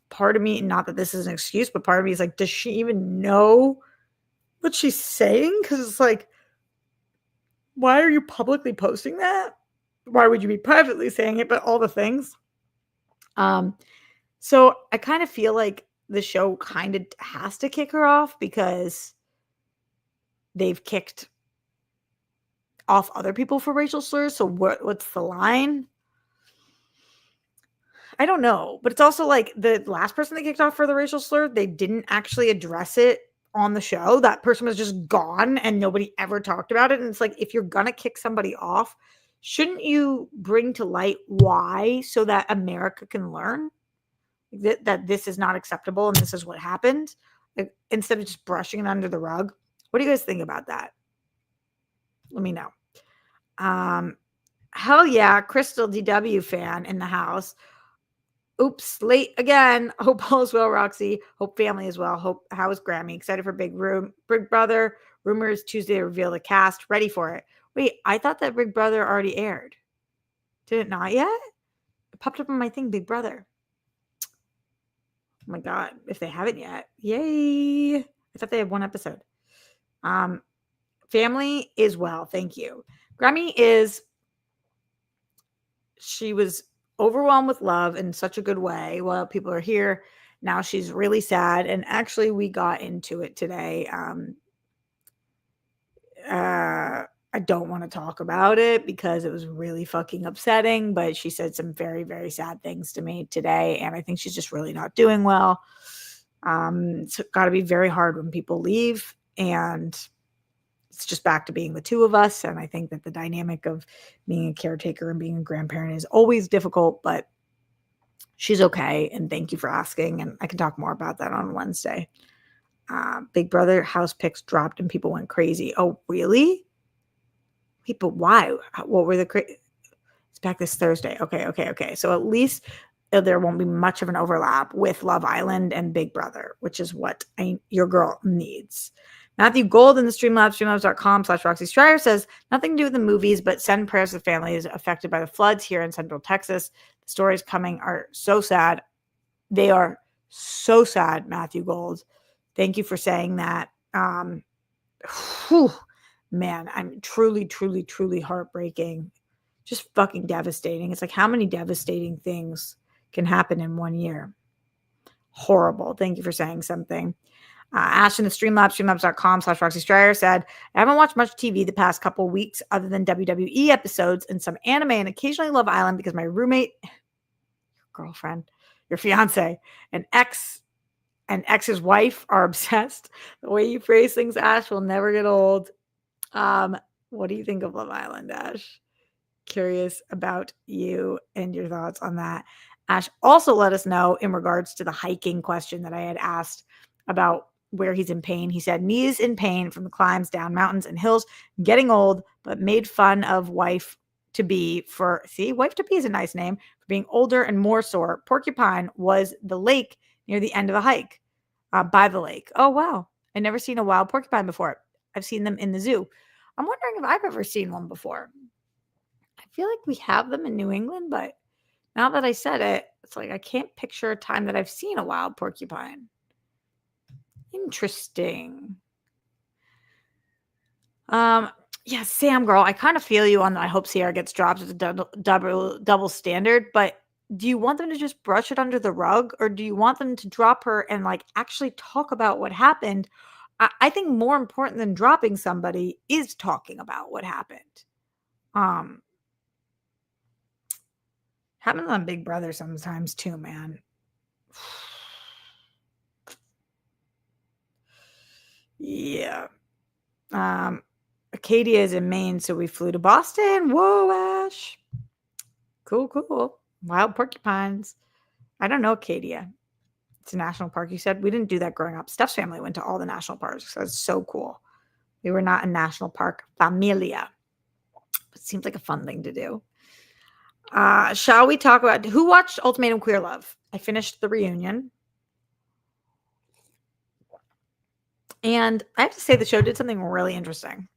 Part of me, not that this is an excuse, but part of me is like, does she even know what she's saying? Because it's like, why are you publicly posting that? Why would you be privately saying it? But all the things. So I kind of feel like the show kind of has to kick her off because they've kicked off other people for racial slurs. So what's the line? I don't know. But it's also like the last person they kicked off for the racial slur, they didn't actually address it on the show. That person was just gone and nobody ever talked about it. And it's like, if you're going to kick somebody off, shouldn't you bring to light why so that America can learn that this is not acceptable and this is what happened, like, instead of just brushing it under the rug? What do you guys think about that? Let me know. Hell yeah, Crystal DW fan in the house. Oops, late again. Hope all is well, Roxy. Hope family as well. Hope how is Grammy? Excited for Big Brother. Rumors Tuesday to reveal the cast. Ready for it. Wait, I thought that Big Brother already aired. Did it not yet? It popped up on my thing, Big Brother. Oh my god, if they haven't yet, yay! I thought they had one episode. Family is well, thank you. Grammy she was overwhelmed with love in such a good way. While people are here now, she's really sad, and actually, we got into it today. I don't want to talk about it because it was really fucking upsetting. But she said some very, very sad things to me today, and I think she's just really not doing well. It's got to be very hard when people leave, and it's just back to being the two of us. And I think that the dynamic of being a caretaker and being a grandparent is always difficult, but she's okay. And thank you for asking. And I can talk more about that on Wednesday. Big Brother house picks dropped and people went crazy. Oh, really? People, why? What were the it's back this Thursday. Okay. So at least there won't be much of an overlap with Love Island and Big Brother, which is what your girl needs. Matthew Gold in the Streamlabs, streamlabs.com/Roxy Stryer says, nothing to do with the movies, but send prayers to families affected by the floods here in Central Texas. The stories coming are so sad. They are so sad, Matthew Gold. Thank you for saying that. Man, I'm truly, truly, truly heartbreaking. Just fucking devastating. It's like, how many devastating things can happen in 1 year? Horrible. Thank you for saying something. Ash in the Streamlabs, streamlabs.com/Roxy Stryer said, I haven't watched much TV the past couple weeks other than WWE episodes and some anime and occasionally Love Island because my roommate, your girlfriend, your fiance, and ex's wife are obsessed. The way you phrase things, Ash, will never get old. What do you think of Love Island, Ash? Curious about you and your thoughts on that. Ash also let us know in regards to the hiking question that I had asked about where he's in pain. He said, knees in pain from the climbs down mountains and hills, getting old, but made fun of wife to be wife to be is a nice name, for being older and more sore. Porcupine was the lake near the end of the hike, by the lake. Oh, wow. I've never seen a wild porcupine before. I've seen them in the zoo. I'm wondering if I've ever seen one before. I feel like we have them in New England, but now that I said it, it's like I can't picture a time that I've seen a wild porcupine. Interesting. Yeah, Sam, girl, I kind of feel you on the I hope Sierra gets dropped at the double standard, but do you want them to just brush it under the rug, or do you want them to drop her and like actually talk about what happened? I think more important than dropping somebody is talking about what happened. Um, Happens on Big Brother sometimes too, man. Yeah. Acadia is in Maine, so we flew to Boston. Whoa, Ash. Cool, cool. Wild porcupines. I don't know Acadia. It's a national park. You said we didn't do that growing up. Steph's family went to all the national parks. That's so cool. We were not a national park familia. It seems like a fun thing to do. Shall we talk about who watched Ultimatum Queer Love? I finished the reunion. And I have to say the show did something really interesting.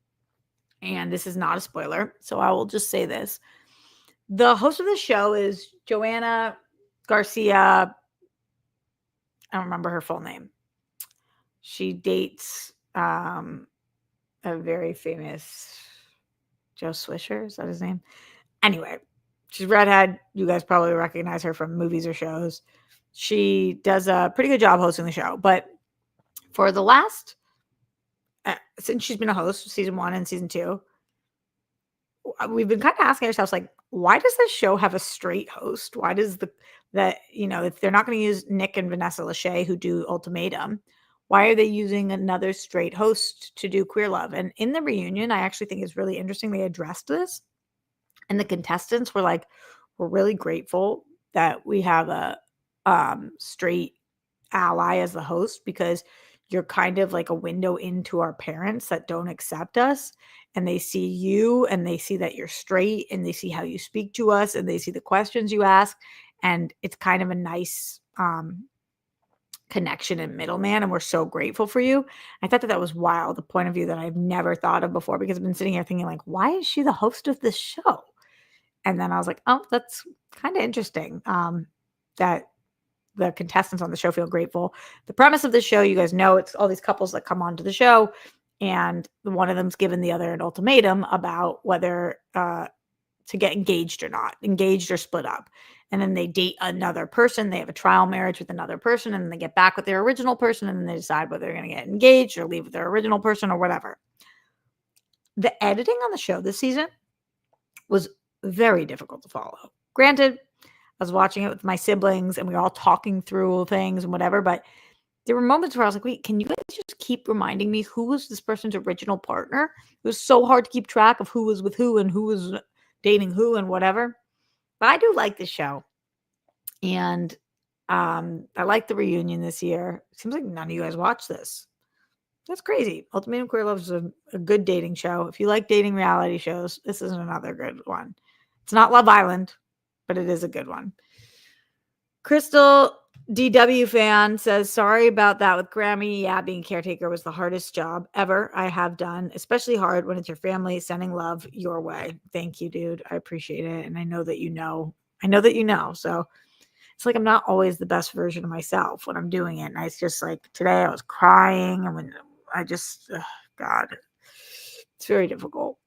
And this is not a spoiler, so I will just say this. The host of the show is Joanna Garcia. I don't remember her full name. She dates a very famous Joe Swisher. Is that his name? Anyway, she's redhead. You guys probably recognize her from movies or shows. She does a pretty good job hosting the show. But for the last, since she's been a host, season 1 and season 2, we've been kind of asking ourselves, like, why does this show have a straight host? Why does if they're not going to use Nick and Vanessa Lachey, who do Ultimatum, why are they using another straight host to do Queer Love? And in the reunion, I actually think it's really interesting they addressed this. And the contestants were like, we're really grateful that we have a straight ally as the host, because you're kind of like a window into our parents that don't accept us, and they see you and they see that you're straight and they see how you speak to us and they see the questions you ask, and it's kind of a nice connection and middleman, and we're so grateful for you. I thought that was wild, the point of view that I've never thought of before, because I've been sitting here thinking, like, why is she the host of this show? And then I was like, oh, that's kind of interesting, that the contestants on the show feel grateful. The premise of the show, you guys know, it's all these couples that come onto the show, and one of them's given the other an ultimatum about whether to get engaged or not, engaged or split up. And then they date another person. They have a trial marriage with another person, and then they get back with their original person, and then they decide whether they're going to get engaged or leave with their original person or whatever. The editing on the show this season was very difficult to follow. Granted, I was watching it with my siblings and we were all talking through things and whatever, but there were moments where I was like, wait, can you guys just keep reminding me who was this person's original partner? It was so hard to keep track of who was with who and who was dating who and whatever. But I do like this show. And I like the reunion this year. It seems like none of you guys watch this. That's crazy. Ultimatum Queer Love is a good dating show. If you like dating reality shows, this is another good one. It's not Love Island, but it is a good one. Crystal DW fan says, sorry about that with Grammy. Yeah, being caretaker was the hardest job ever I have done, especially hard when it's your family sending love your way. Thank you, dude. I appreciate it. And I know that you know. So it's like I'm not always the best version of myself when I'm doing it. And it's just like today I was crying, and when I just, God, it's very difficult.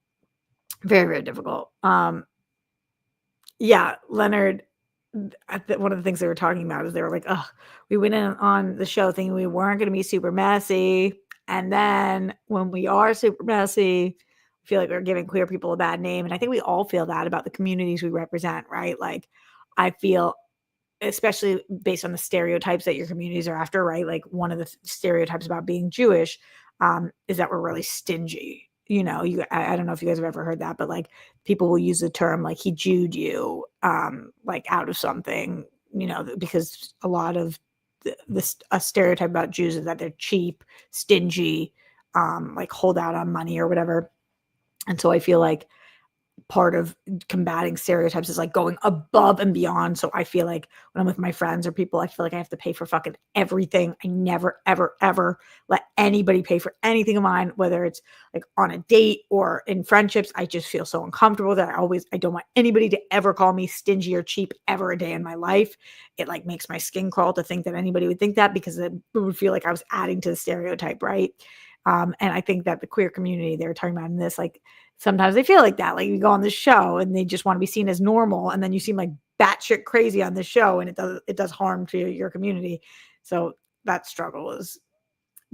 Very, very difficult. Yeah, Leonard, one of the things they were talking about is they were like, oh, we went in on the show thinking we weren't going to be super messy. And then when we are super messy, I feel like we're giving queer people a bad name. And I think we all feel that about the communities we represent, right? Like, I feel, especially based on the stereotypes that your communities are after, right? Like, one of the stereotypes about being Jewish is that we're really stingy. You know, I don't know if you guys have ever heard that, but like people will use the term like he Jewed you, like out of something, you know, because a lot of a stereotype about Jews is that they're cheap, stingy, like hold out on money or whatever. And so I feel like part of combating stereotypes is like going above and beyond. So I feel like when I'm with my friends or people, I feel like I have to pay for fucking everything. I never, ever, ever let anybody pay for anything of mine, whether it's like on a date or in friendships. I just feel so uncomfortable that I don't want anybody to ever call me stingy or cheap ever a day in my life. It like makes my skin crawl to think that anybody would think that, because it would feel like I was adding to the stereotype, right? And I think that the queer community they were talking about in this, like, sometimes they feel like that. Like, you go on this show and they just want to be seen as normal, and then you seem like batshit crazy on this show, and it does harm to your community. So that struggle is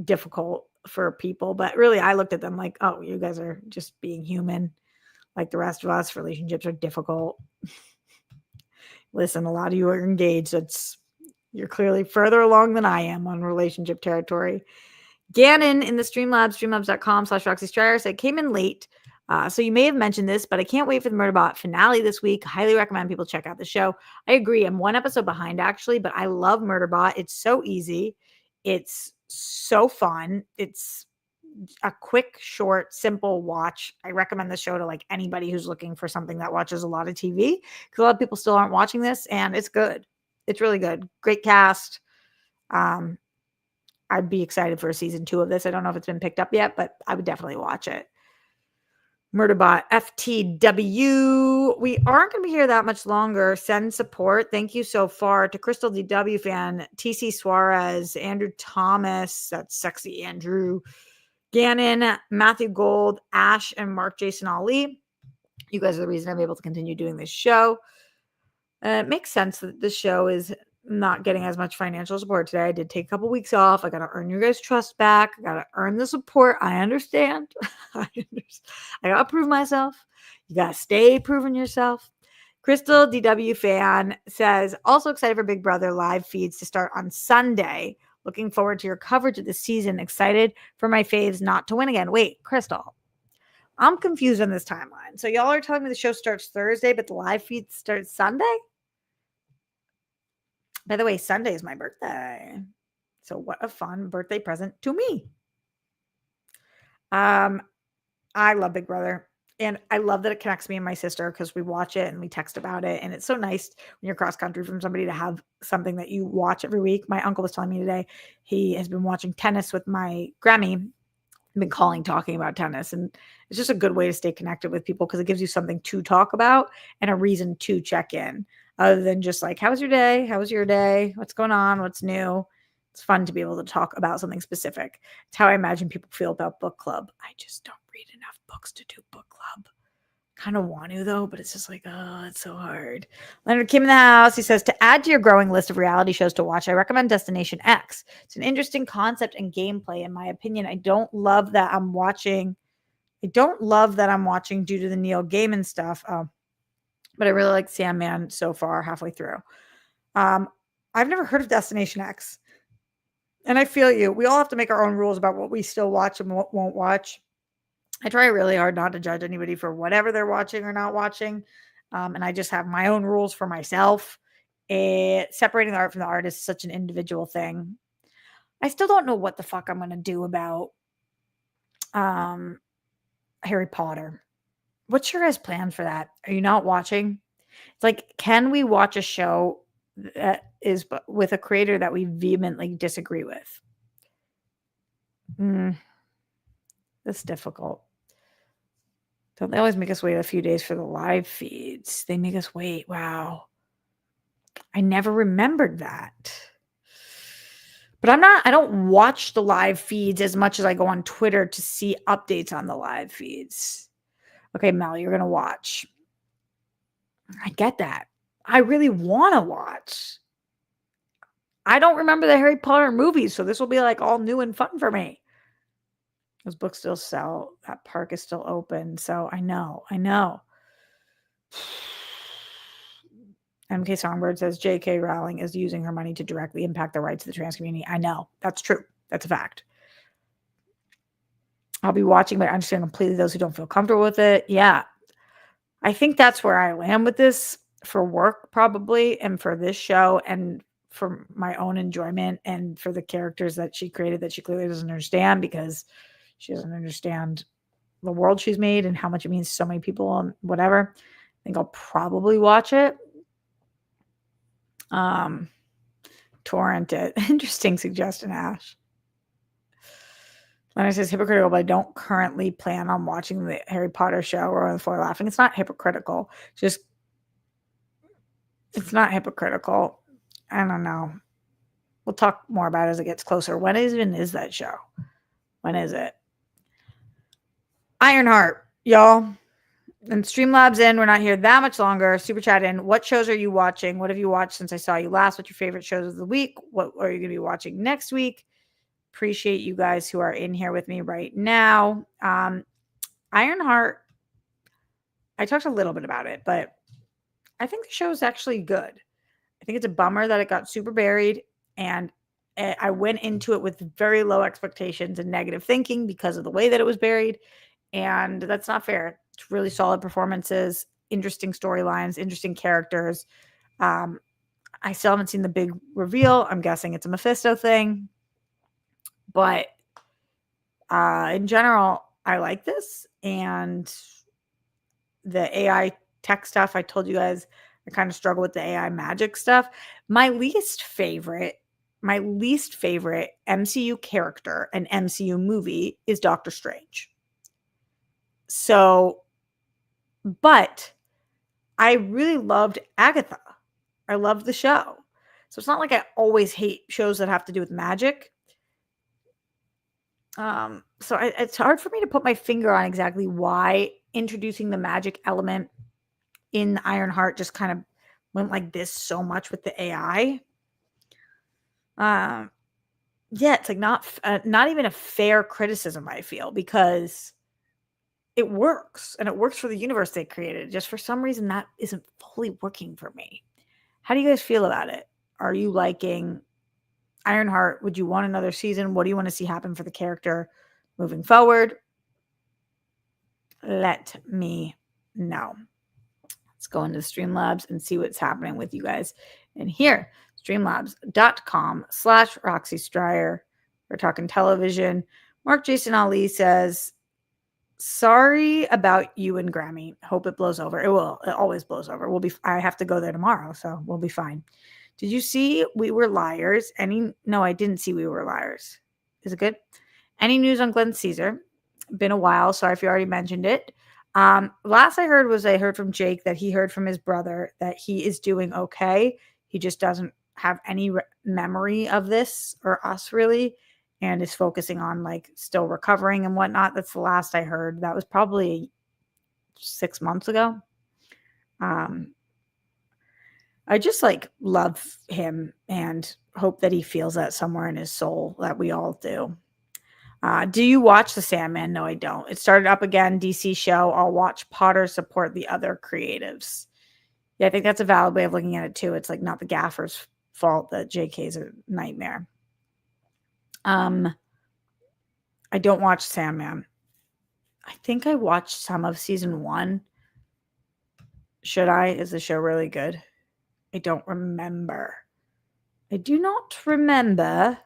difficult for people. But really, I looked at them like, oh, you guys are just being human, like the rest of us. Relationships are difficult. Listen, a lot of you are engaged. You're clearly further along than I am on relationship territory. Gannon in the Streamlabs, streamlabs.com/Roxy Stryer said, came in late. So you may have mentioned this, but I can't wait for the Murderbot finale this week. Highly recommend people check out the show. I agree. I'm one episode behind, actually, but I love Murderbot. It's so easy. It's so fun. It's a quick, short, simple watch. I recommend the show to like anybody who's looking for something that watches a lot of TV, because a lot of people still aren't watching this, and it's good. It's really good. Great cast. I'd be excited for a season 2 of this. I don't know if it's been picked up yet, but I would definitely watch it. Murderbot FTW. We aren't going to be here that much longer. Send support. Thank you so far to Crystal DW fan, TC Suarez, Andrew Thomas, that's sexy Andrew, Gannon, Matthew Gold, Ash, and Mark Jason Ali. You guys are the reason I'm able to continue doing this show. It makes sense that this show is not getting as much financial support today. I did take a couple weeks off. I got to earn your guys' trust back. I got to earn the support. I understand. I got to prove myself. You got to stay proving yourself. Crystal DW fan says, also excited for Big Brother live feeds to start on Sunday. Looking forward to your coverage of the season. Excited for my faves not to win again. Wait, Crystal, I'm confused on this timeline. So y'all are telling me the show starts Thursday, but the live feed starts Sunday? By the way, Sunday is my birthday. So what a fun birthday present to me. I love Big Brother. And I love that it connects me and my sister, because we watch it and we text about it. And it's so nice when you're cross country from somebody to have something that you watch every week. My uncle was telling me today he has been watching tennis with my Grammy. Been talking about tennis, and it's just a good way to stay connected with people, because it gives you something to talk about and a reason to check in, other than just like, how was your day? How was your day? What's going on? What's new? It's fun to be able to talk about something specific. It's how I imagine people feel about book club. I just don't read enough books to do book club. Kind of want to, though, but it's just like, oh, it's so hard. Leonard Kim in the house. He says, to add to your growing list of reality shows to watch, I recommend Destination X. It's an interesting concept and gameplay, in my opinion. I don't love that I'm watching due to the Neil Gaiman stuff. But I really like Sandman so far, halfway through. I've never heard of Destination X. And I feel you. We all have to make our own rules about what we still watch and what won't watch. I try really hard not to judge anybody for whatever they're watching or not watching. And I just have my own rules for myself. Separating the art from the artist is such an individual thing. I still don't know what the fuck I'm going to do about Harry Potter. What's your guys' plan for that? Are you not watching? It's like, can we watch a show that is with a creator that we vehemently disagree with? That's difficult. Don't they always make us wait a few days for the live feeds? They make us wait. Wow. I never remembered that. But I don't watch the live feeds as much as I go on Twitter to see updates on the live feeds. Okay, Mel, you're going to watch. I get that. I really want to watch. I don't remember the Harry Potter movies, so this will be like all new and fun for me. Those books still sell. That park is still open. So I know. MK Songbird says J.K. Rowling is using her money to directly impact the rights of the trans community. I know. That's true. That's a fact. I'll be watching, but I understand completely those who don't feel comfortable with it. Yeah. I think that's where I am with this, for work probably, and for this show, and for my own enjoyment, and for the characters that she created that she clearly doesn't understand, because she doesn't understand the world she's made and how much it means to so many people and whatever. I think I'll probably watch it. Torrent it. Interesting suggestion, Ash. Leonard says hypocritical, but I don't currently plan on watching the Harry Potter show or on the floor laughing. It's not hypocritical. Just, it's not hypocritical. I don't know. We'll talk more about it as it gets closer. When even is that show? When is it? Ironheart, y'all. And Streamlabs in. We're not here that much longer. Super chat in. What shows are you watching? What have you watched since I saw you last? What's your favorite shows of the week? What are you going to be watching next week? Appreciate you guys who are in here with me right now. Ironheart, I talked a little bit about it, but I think the show is actually good. I think it's a bummer that it got super buried, and I went into it with very low expectations and negative thinking because of the way that it was buried, and that's not fair. It's really solid performances, interesting storylines, interesting characters. I still haven't seen the big reveal. I'm guessing it's a Mephisto thing, but in general, I like this, and the AI tech stuff. I told you guys I kind of struggle with the AI magic stuff. My least favorite MCU character and MCU movie is Doctor Strange. So, but I really loved Agatha. I loved the show. So it's not like I always hate shows that have to do with magic. So it's hard for me to put my finger on exactly why introducing the magic element in Ironheart just kind of went like this so much with the AI. Yeah, it's like not even a fair criticism, I feel, because it works and it works for the universe they created. Just for some reason that isn't fully working for me. How do you guys feel about it? Are you liking Ironheart? Would you want another season? What do you want to see happen for the character moving forward? Let me know. Let's go into Streamlabs and see what's happening with you guys in here. Streamlabs.com/Roxy Stryer. We're talking television. Mark Jason Ali says, sorry about you and Grammy. Hope it blows over. It will. It always blows over. I have to go there tomorrow, so we'll be fine. Did you see We Were Liars? No, I didn't see We Were Liars. Is it good? Any news on Glenn Caesar? Been a while. Sorry if you already mentioned it. Last I heard from Jake that he heard from his brother that he is doing okay. He just doesn't have any memory of this or us really, and is focusing on like still recovering and whatnot. That's the last I heard. That was probably 6 months ago. I just like love him and hope that he feels that somewhere in his soul that we all do. Do you watch The Sandman? No, I don't. It started up again, DC show. I'll watch Potter support the other creatives. Yeah, I think that's a valid way of looking at it too. It's like not the gaffer's fault that JK's a nightmare. I don't watch Sandman. I think I watched some of season 1. Should I? Is the show really good? I don't remember. I do not remember.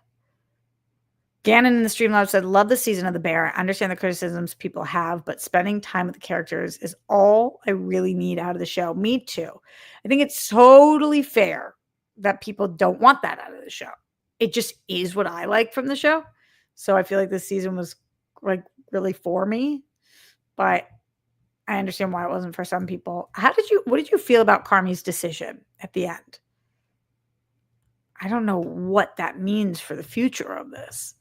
Gannon in the Streamlabs said, love the season of The Bear. I understand the criticisms people have, but spending time with the characters is all I really need out of the show. Me too. I think it's totally fair that people don't want that out of the show. It just is what I like from the show. So I feel like this season was like really for me, but I understand why it wasn't for some people. What did you feel about Carmi's decision at the end? I don't know what that means for the future of this.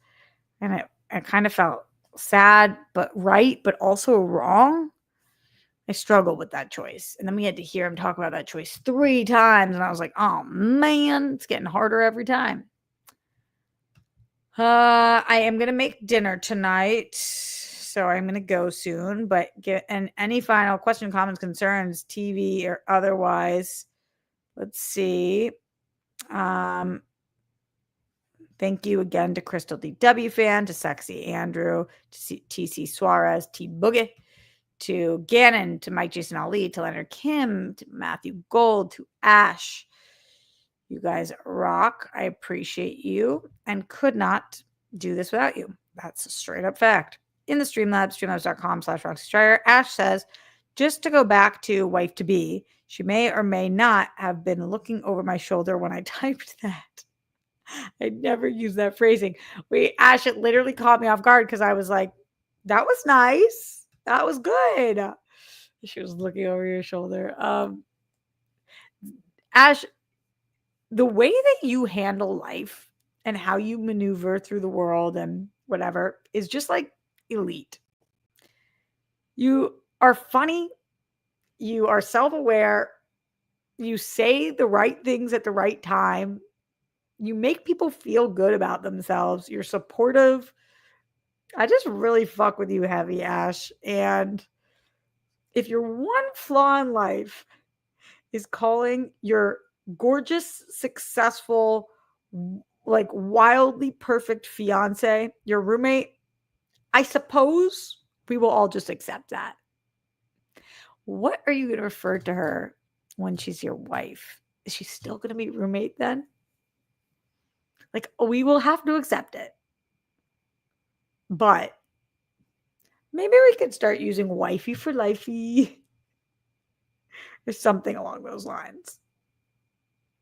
And I kind of felt sad, but right, but also wrong. I struggled with that choice. And then we had to hear him talk about that choice 3 times. And I was like, oh man, it's getting harder every time. I am going to make dinner tonight. So I'm going to go soon. But any final question, comments, concerns, TV or otherwise. Let's see. Thank you again to Crystal DW fan, to Sexy Andrew, to TC Suarez, T Boogie, to Gannon, to Mike Jason Ali, to Leonard Kim, to Matthew Gold, to Ash. You guys rock. I appreciate you and could not do this without you. That's a straight up fact. in the Streamlabs, streamlabs.com/RoxyStrider. Ash says, just to go back to wife to be, she may or may not have been looking over my shoulder when I typed that. I never use that phrasing. Wait, Ash, it literally caught me off guard because I was like, that was nice. That was good. She was looking over your shoulder. Ash, the way that you handle life and how you maneuver through the world and whatever is just like elite. You are funny. You are self aware. You say the right things at the right time. You make people feel good about themselves. You're supportive. I just really fuck with you heavy, Ash. And if your one flaw in life is calling your gorgeous, successful, like wildly perfect fiance your roommate, I suppose we will all just accept that. What are you going to refer to her when she's your wife? Is she still going to be roommate then? Like, we will have to accept it. But maybe we could start using wifey for lifey or something along those lines.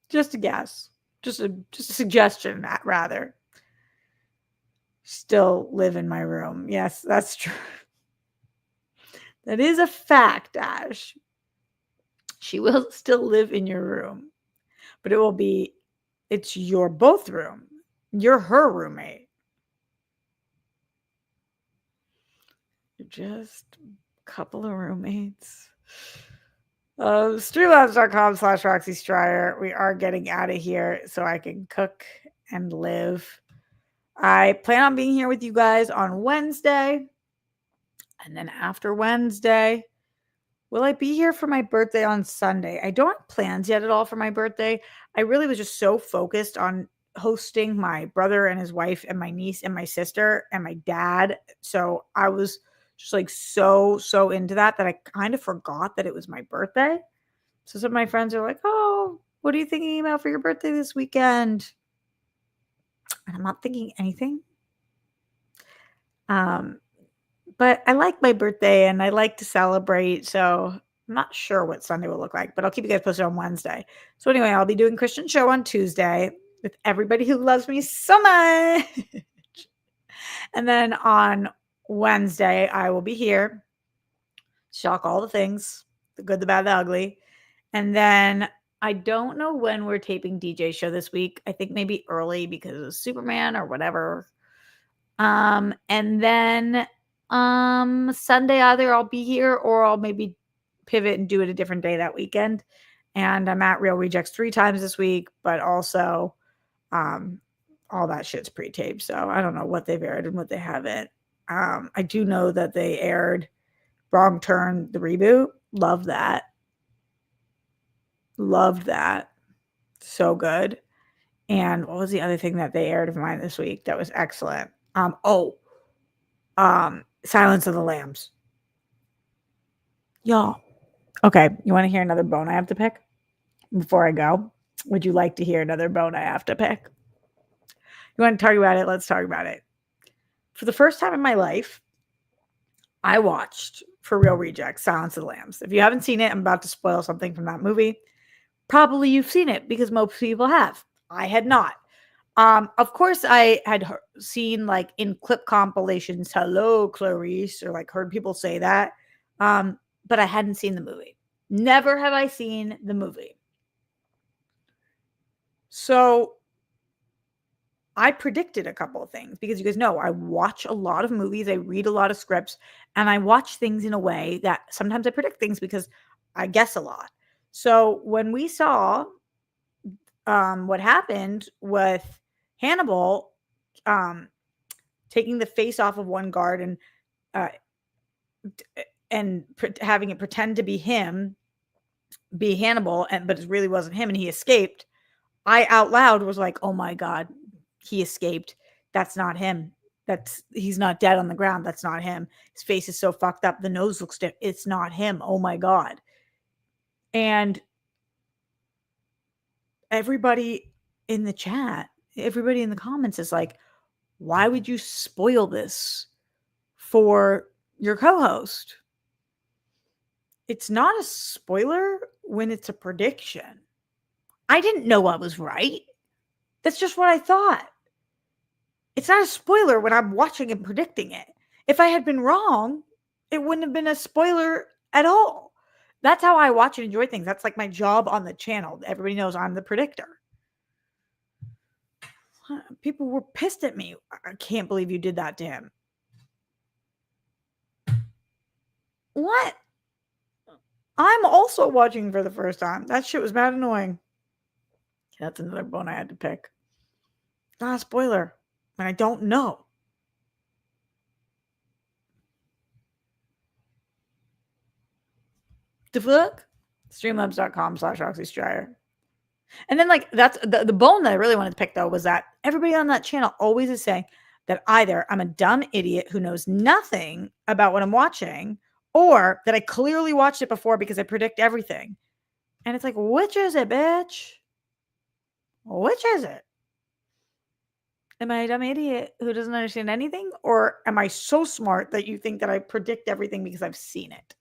Just a guess. Just a suggestion, rather. Still live in my room. Yes, that's true. That is a fact, Ash. She will still live in your room, but it's your both room. You're her roommate. You're just a couple of roommates. Streamlabs.com/RoxyStrider. We are getting out of here so I can cook and live. I plan on being here with you guys on Wednesday. And then after Wednesday, will I be here for my birthday on Sunday? I don't have plans yet at all for my birthday. I really was just so focused on hosting my brother and his wife and my niece and my sister and my dad. So I was just like so into that I kind of forgot that it was my birthday. So some of my friends are like, oh, what are you thinking about for your birthday this weekend? And I'm not thinking anything. But I like my birthday and I like to celebrate. So I'm not sure what Sunday will look like, but I'll keep you guys posted on Wednesday. So anyway, I'll be doing Christian show on Tuesday with everybody who loves me so much. And then on Wednesday, I will be here. Shock all the things, the good, the bad, the ugly. And then I don't know when we're taping DJ show this week. I think maybe early because of Superman or whatever. And then Sunday either I'll be here or I'll maybe pivot and do it a different day that weekend. And I'm at Real Rejects 3 times this week, but also all that shit's pre-taped. So I don't know what they've aired and what they haven't. I do know that they aired Wrong Turn, the reboot. Love that. Loved that. So good. And what was the other thing that they aired of mine this week that was excellent? Silence of the Lambs. Y'all. Okay, you want to hear another bone I have to pick before I go? Would you like to hear another bone I have to pick? You want to talk about it? Let's talk about it. For the first time in my life, I watched, for Real Rejects, Silence of the Lambs. If you haven't seen it, I'm about to spoil something from that movie. Probably you've seen it because most people have. I had not. Of course, I had seen like in clip compilations, "Hello, Clarice," or like heard people say that, but I hadn't seen the movie. Never have I seen the movie. So I predicted a couple of things because you guys know I watch a lot of movies, I read a lot of scripts, and I watch things in a way that sometimes I predict things because I guess a lot. So when we saw what happened with Hannibal taking the face off of one guard and having it pretend to be him, be Hannibal, but it really wasn't him, and he escaped. I out loud was like, "Oh my god, he escaped. That's not him. He's not dead on the ground. That's not him. His face is so fucked up. The nose looks different. It's not him. Oh my god." And everybody in the chat, everybody in the comments is like, why would you spoil this for your co-host. It's not a spoiler when it's a prediction. I didn't know I was right. That's just what I thought. It's not a spoiler when I'm watching and predicting it. If I had been wrong, it wouldn't have been a spoiler at all. That's how I watch and enjoy things. That's like my job on the channel. Everybody knows I'm the predictor. People were pissed at me. I can't believe you did that to him. What? I'm also watching for the first time. That shit was mad annoying. That's another bone I had to pick. Not a spoiler. And I don't know. The fuck? Streamlabs.com/RoxyStryer. And then, like, that's the bone that I really wanted to pick, though, was that everybody on that channel always is saying that either I'm a dumb idiot who knows nothing about what I'm watching, or that I clearly watched it before because I predict everything. And it's like, which is it, bitch? Which is it? Am I a dumb idiot who doesn't understand anything? Or am I so smart that you think that I predict everything because I've seen it?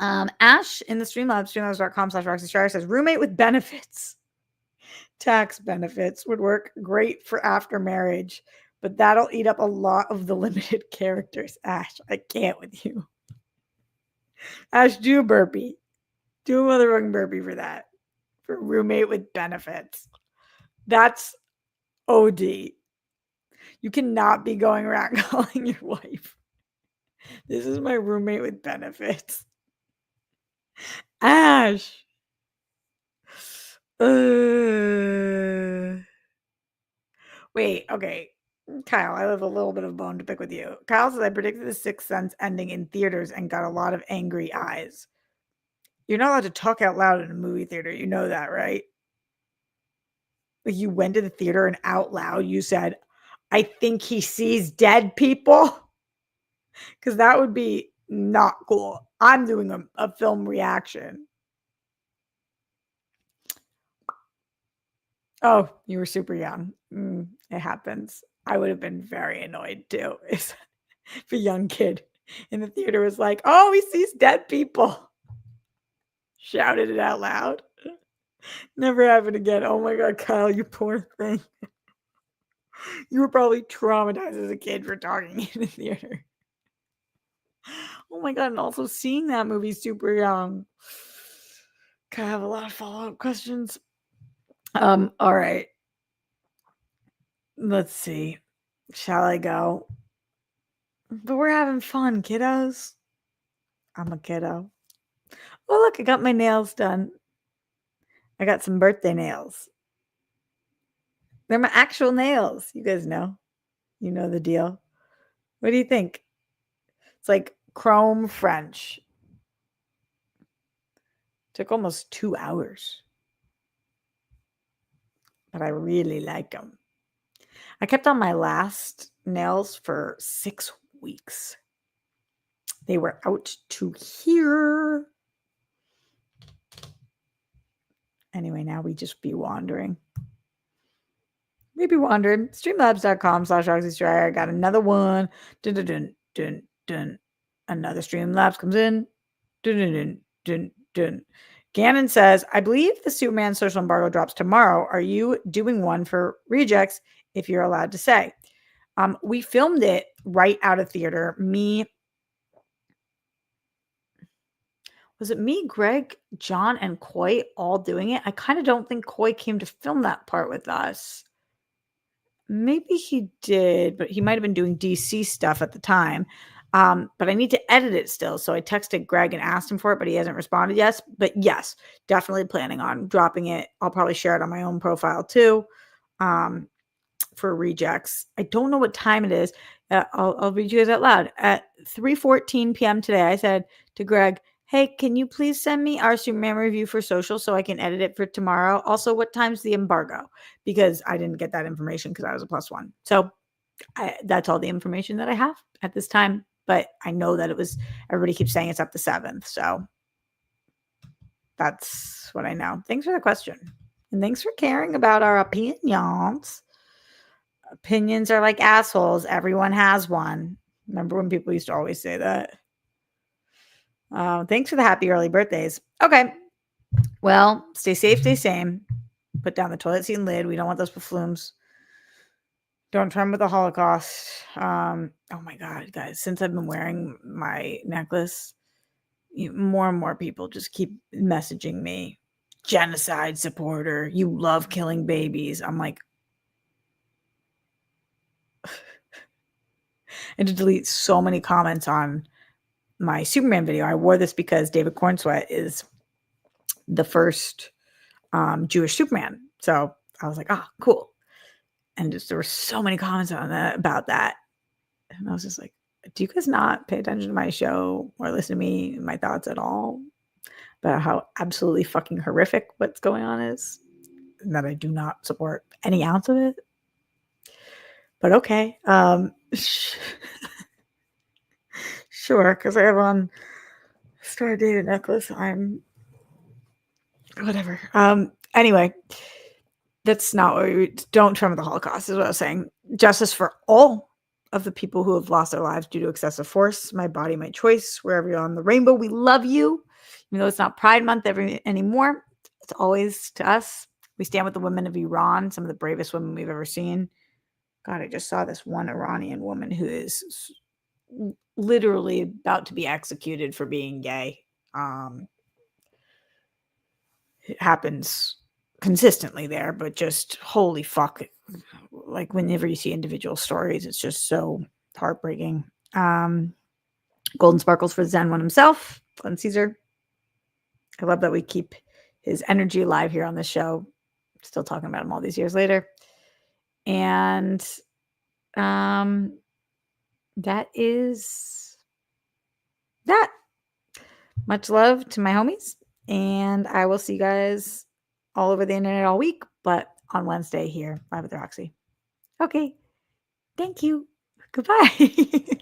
Ash in the Streamlabs, streamlabs.com/RoxyStryer says, roommate with benefits. Tax benefits would work great for after marriage, but that'll eat up a lot of the limited characters. Ash, I can't with you. Ash, do a burpee. Do a motherfucking burpee for that. For roommate with benefits. That's OD. You cannot be going around calling your wife, this is my roommate with benefits. Ash. Wait, okay. Kyle, I have a little bit of bone to pick with you. Kyle says, I predicted The Sixth Sense ending in theaters and got a lot of angry eyes. You're not allowed to talk out loud in a movie theater. You know that, right? Like, you went to the theater and out loud you said, I think he sees dead people. Because that would be not cool. I'm doing a film reaction. Oh, you were super young. It happens. I would have been very annoyed too if a young kid in the theater was like, oh, he sees dead people. Shouted it out loud. Never happened again. Oh my God, Kyle, you poor thing. You were probably traumatized as a kid for talking in the theater. Oh my God, and also seeing that movie super young. I have a lot of follow-up questions. All right. Let's see. Shall I go? But we're having fun, kiddos. I'm a kiddo. Oh, look, I got my nails done. I got some birthday nails. They're my actual nails. You guys know. You know the deal. What do you think? It's like chrome French. Took almost 2 hours. But I really like them. I kept on my last nails for 6 weeks. They were out to here. Anyway, now we just be wandering. Maybe wandering. Streamlabs.com/RoxyStryer. I got another one. Dun, dun, dun, dun, dun. Another Streamlabs comes in. Dun, dun, dun, dun, dun. Gannon says, I believe the Superman social embargo drops tomorrow. Are you doing one for rejects, if you're allowed to say? We filmed it right out of theater. Was it me, Greg, John, and Coy all doing it? I kind of don't think Coy came to film that part with us. Maybe he did, but he might have been doing DC stuff at the time. But I need to edit it still. So I texted Greg and asked him for it, but he hasn't responded yet. But yes, definitely planning on dropping it. I'll probably share it on my own profile too. For rejects. I don't know what time it is. I'll read you guys out loud. At 3:14 p.m. today, I said to Greg, hey, can you please send me our Superman review for social so I can edit it for tomorrow? Also, what time's the embargo? Because I didn't get that information because I was a +1. So that's all the information that I have at this time. But I know that everybody keeps saying it's up the 7th. So that's what I know. Thanks for the question. And thanks for caring about our opinions. Opinions are like assholes. Everyone has one. Remember when people used to always say that? Thanks for the happy early birthdays. Okay. Well, stay safe, stay sane. Put down the toilet seat and lid. We don't want those buffoons. Don't try them with the Holocaust. Oh my God, guys, since I've been wearing my necklace, more and more people just keep messaging me. Genocide supporter. You love killing babies. I'm like, and to delete so many comments on my Superman video. I wore this because David Cornsweat is the first Jewish Superman. So I was like, oh, cool. And just there were so many comments on that about that. And I was just like, do you guys not pay attention to my show or listen to me, my thoughts at all about how absolutely fucking horrific what's going on is? And that I do not support any ounce of it. But okay. Sure, because I have on Star Data necklace. I'm whatever. Anyway, that's not what we don't trump the Holocaust, is what I was saying. Justice for all of the people who have lost their lives due to excessive force. My body, my choice. Wherever you're on the rainbow, we love you. Even though it's not Pride Month anymore, it's always to us. We stand with the women of Iran, some of the bravest women we've ever seen. God, I just saw this one Iranian woman who is literally about to be executed for being gay. It happens consistently there, but just holy fuck. Like whenever you see individual stories, it's just so heartbreaking. Golden sparkles for Zen one himself, Glenn Caesar. I love that we keep his energy alive here on this show. Still talking about him all these years later. And that is that. Much love to my homies. And I will see you guys all over the internet all week, but on Wednesday here, live with Roxy. Okay. Thank you. Goodbye.